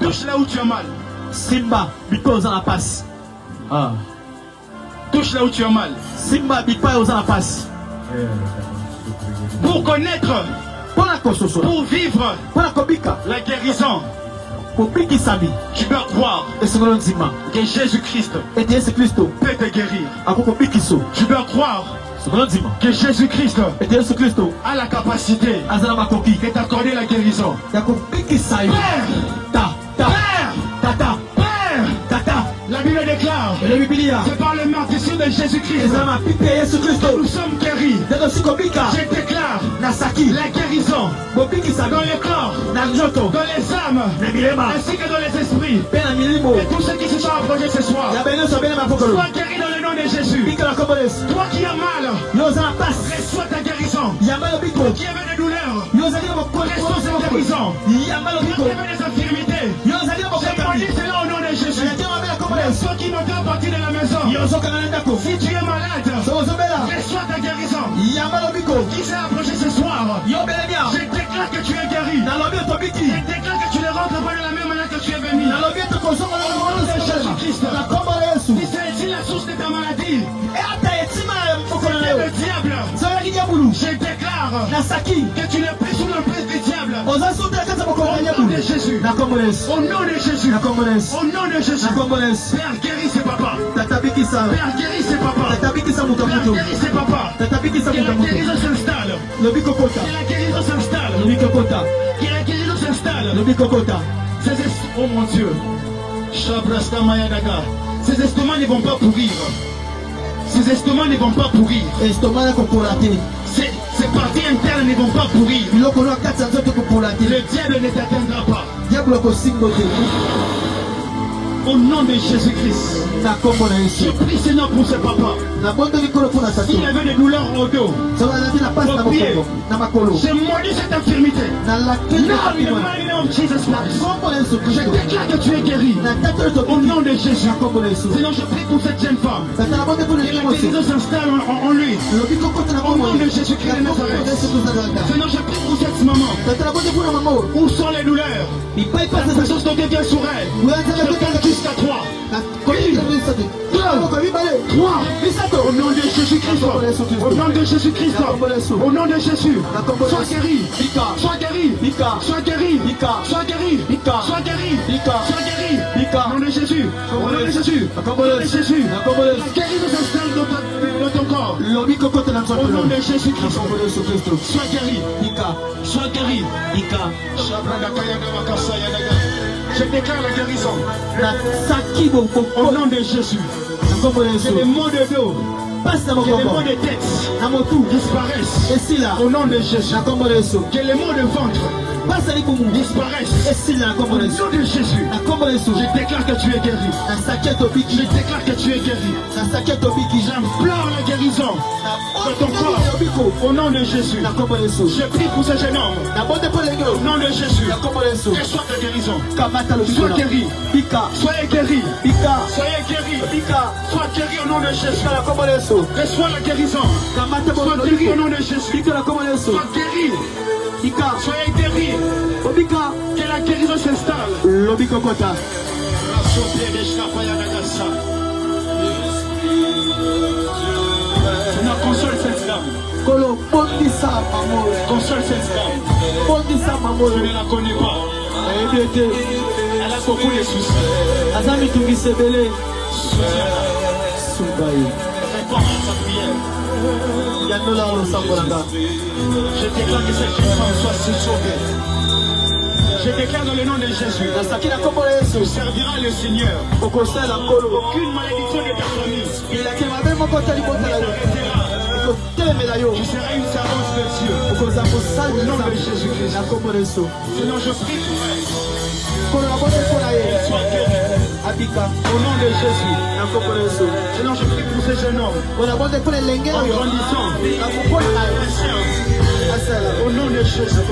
Touche là où tu as mal. Simba, because on a passe. Touche là où tu as mal. Simba, because on a passe. Pour connaître, pour vivre la guérison, tu dois croire que Jésus-Christ peut te guérir. Tu dois croire que Jésus-Christ a la capacité de t'accorder la guérison. La Bible déclare, c'est par le meurtrissure de Jésus-Christ que nous sommes guéris. Je déclare la guérison dans les corps, dans les âmes, ainsi que dans les esprits. Et tous ceux qui se sont approchés ce soir, sois guéris dans le nom de Jésus. Toi qui as mal, reçois ta guérison. Toi qui avais des douleurs, reçois ta guérison. Toi qui avais des infirmités, j'ai maudit cela au nom de Jésus. Ceux qui m'entendent à partir de la maison, si tu es malade, reçois ta guérison. Qui s'est approché ce soir, je déclare déclare que tu es guéri. Je déclare que tu ne rentres pas de la même manière que tu es venu. Jésus-Christ. Si la source de ta maladie, c'était le diable. Je déclare que tu n'es plus sous l'emprise du diable. Au nom de Jésus. Au nom de Jésus. Au nom de Jésus. Père, guéris ses papas. Père, guéris ses papas. Père, guéris ses papas. Que la guérison s'installe. Que la guérison s'installe. Que la guérison s'installe. Oh mon Dieu. Ces estomacs ne vont pas pourrir. Ces estomacs ne vont pas pourrir. Ces parties internes ne vont pas pourrir. Le diable ne t'atteindra pas. Au nom de Jésus-Christ. Je prie Seigneur pour ce papa. S'il avait des douleurs au dos, au pied, je maudis cette infirmité. Je déclare que tu es guéri. Au nom de Jésus. Sinon je prie pour cette jeune femme. Que la guérison s'installe en lui. Au nom de Jésus-Christ de Nazareth. Sinon je prie pour cette maman. Où sont les douleurs? La présence de quelqu'un sur elle. Je compte jusqu'à 3. 3. Au nom de Jésus-Christ. Au nom de Jésus-Christ. Au nom de Jésus. Sois guéri. Sois guéri. Sois guéri. Sois guéri. Sois guéri. Sois guéri. Au nom de Jésus. Au nom de Jésus. Au nom de Jésus. La guérison s'installe dans ton corps. Au nom de Jésus-Christ. Sois guéri. Sois guéri. Je déclare la guérison. Au nom de Jésus. Que les maux de dos, que les maux de tête disparaissent. Au nom de Jésus. Que les maux de ventre disparaissent. Au nom de Jésus. Je déclare que tu es guéri. Je déclare que tu es guéri. J'implore la guérison de ton corps. Au nom de Jésus. Je prie pour ce jeune homme. Au nom de Jésus. Reçois ta guérison. Sois guéri. Soyez guéri. Soyez guéri. Sois guéri au nom de Jésus. Reçois la guérison. Sois guéri au nom de Jésus. Sois guéri. Soyez guéri. Que la guérison s'installe. Seigneur, console cette dame. Console cette dame. Je ne la connais pas. Elle a beaucoup de soucis. Réponds à sa prière. Je déclare que cette jeune femme soit sauvée. Je déclare dans le nom de Jésus. Tu serviras le Seigneur. Aucune malédiction de ta famille. Tu seras une servante de Dieu. Au nom de Jésus-Christ. Sinon je prie pour elle. Sois guérie. Au nom de Jésus. Sinon je prie pour ce jeune homme. En grandissant. Au nom de Jésus.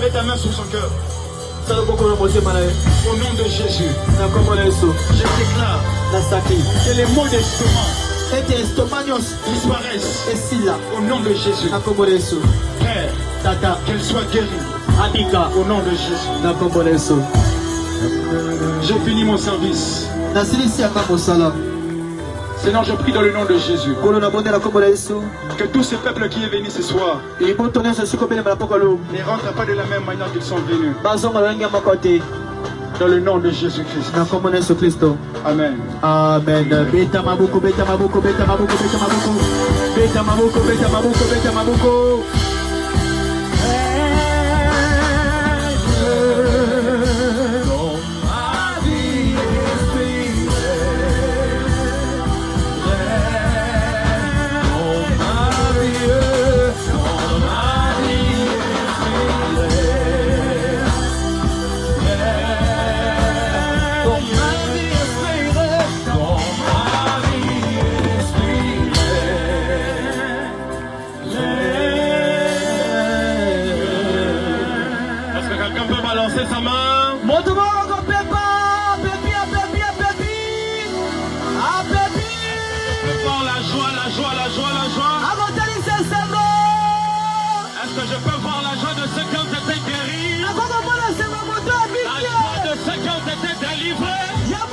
Mets ta main sur son cœur. Au nom de Jésus. Je déclare que les maux d'estomac disparaissent. Au nom de Jésus. Père, Tata, qu'elle soit guérie. Au nom de Jésus. J'ai fini mon service. Seigneur, je prie dans le nom de Jésus. Que tout ce peuple qui est venu ce soir ne rentre pas de la même manière qu'ils sont venus. Dans le nom de Jésus-Christ. Amen. Amen. Beta mabuko, beta mabuko, beta mabuko, beta mabuko. Beta mabuko, beta mabuko, beta mabuko. Sa main. Prépare la joie, la joie, la joie, la joie. que je peux voir la joie de ceux qui ont été guéris, la joie de ceux qui ont été délivrés, la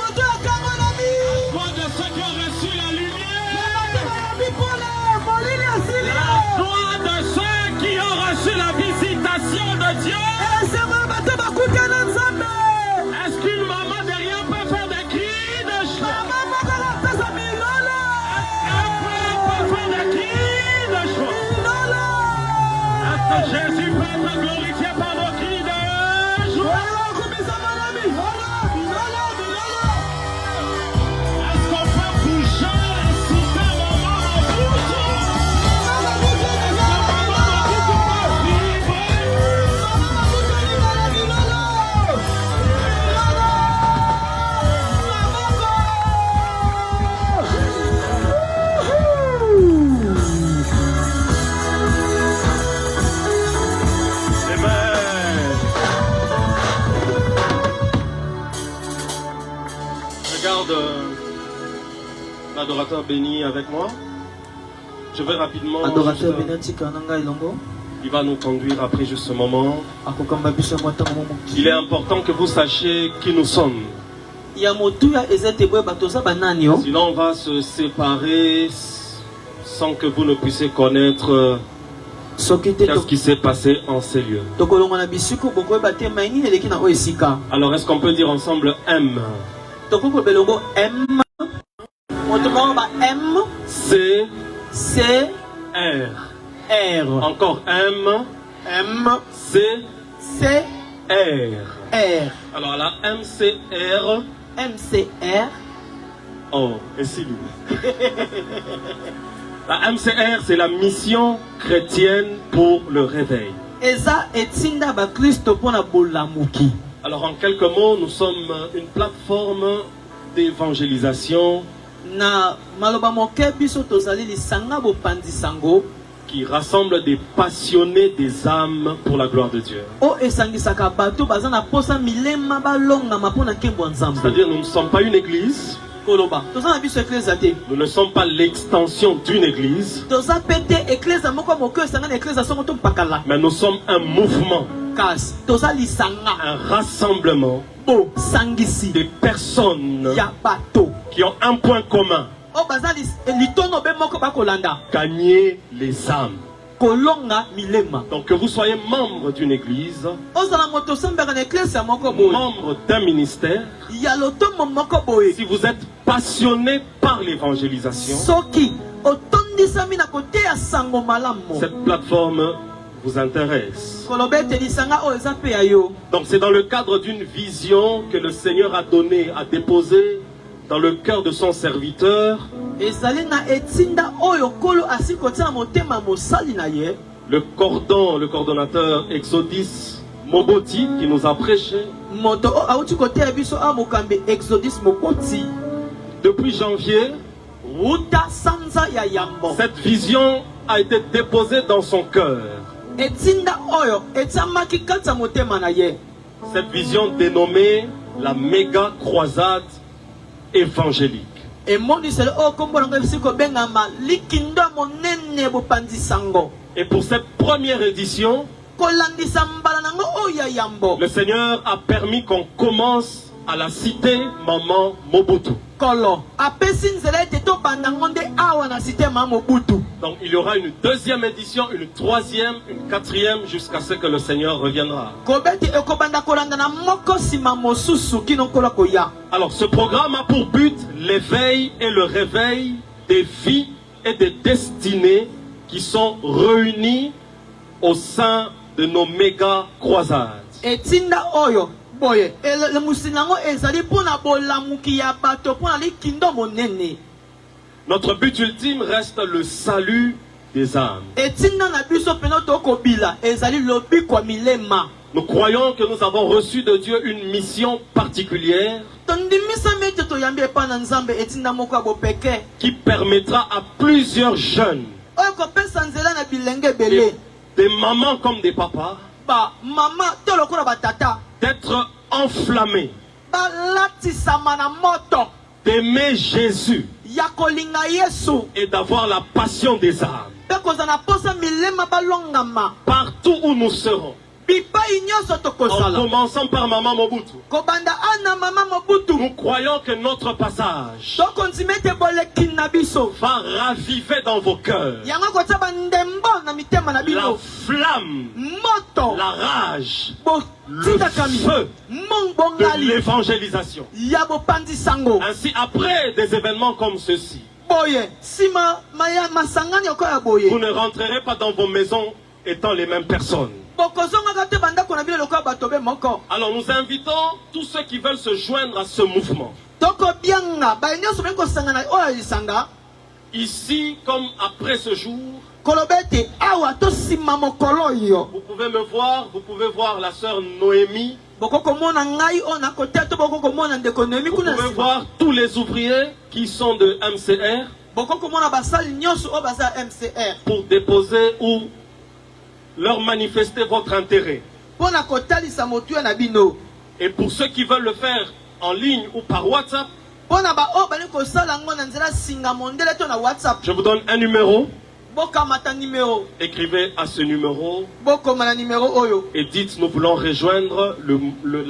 joie de ceux qui ont reçu la lumière, la joie de ceux qui ont reçu la visitation de Dieu. Est-ce qu'une maman derrière peut faire des cris de joie? Jésus peut être glorifié par nos cris de joie. Est-ce qu'on peut bouger et souffler le moment en bouche? Regarde l'adorateur béni avec moi. Je vais rapidement. Il va nous conduire après juste ce moment. Il est important que vous sachiez qui nous sommes. Sinon on va se séparer sans que vous ne puissiez connaître qu'est-ce qui s'est passé en ces lieux. Alors est-ce qu'on peut dire ensemble M? C R. Encore M C R. Alors la MCR. Oh, et si la MCR, c'est la mission chrétienne pour le réveil. Alors en quelques mots, nous sommes une plateforme d'évangélisation qui rassemble des passionnés des âmes pour la gloire de Dieu. C'est-à-dire nous ne sommes pas une église. Nous ne sommes pas l'extension d'une église. Mais nous sommes un mouvement, un rassemblement des personnes qui ont un point commun: gagner les âmes. Donc que vous soyez membre d'une église, membre d'un ministère, si vous êtes passionné par l'évangélisation, cette plateforme vous intéresse. Donc c'est dans le cadre d'une vision que le Seigneur a donnée, a déposée dans le cœur de son serviteur, le coordonnateur Exodus Moboti, qui nous a prêché. Depuis janvier, cette vision a été déposée dans son cœur. Cette vision dénommée la méga croisade évangélique. Et pour cette première édition, le Seigneur a permis qu'on commence à la cité Maman Mobutu. Donc il y aura une deuxième édition, une troisième, une quatrième, jusqu'à ce que le Seigneur reviendra. Alors ce programme a pour but l'éveil et le réveil des vies et des destinées qui sont réunies au sein de nos méga croisades. Notre but ultime reste le salut des âmes. Nous croyons que nous avons reçu de Dieu une mission particulière qui permettra à plusieurs jeunes, des mamans comme des papas, d'être enflammés, d'aimer Jésus et d'avoir la passion des âmes. Partout où nous serons, en commençant par Maman Mobutu, nous croyons que notre passage va raviver dans vos cœurs la flamme, la rage, le feu de l'évangélisation. Ainsi, après des événements comme ceci, vous ne rentrerez pas dans vos maisons étant les mêmes personnes. Alors nous invitons tous ceux qui veulent se joindre à ce mouvement. Ici comme après ce jour, vous pouvez me voir, vous pouvez voir la sœur Noémie. Vous pouvez voir tous les ouvriers qui sont de MCR pour déposer ou leur manifester votre intérêt. Et pour ceux qui veulent le faire en ligne ou par WhatsApp, je vous donne un numéro. Écrivez à ce numéro et dites nous voulons rejoindre la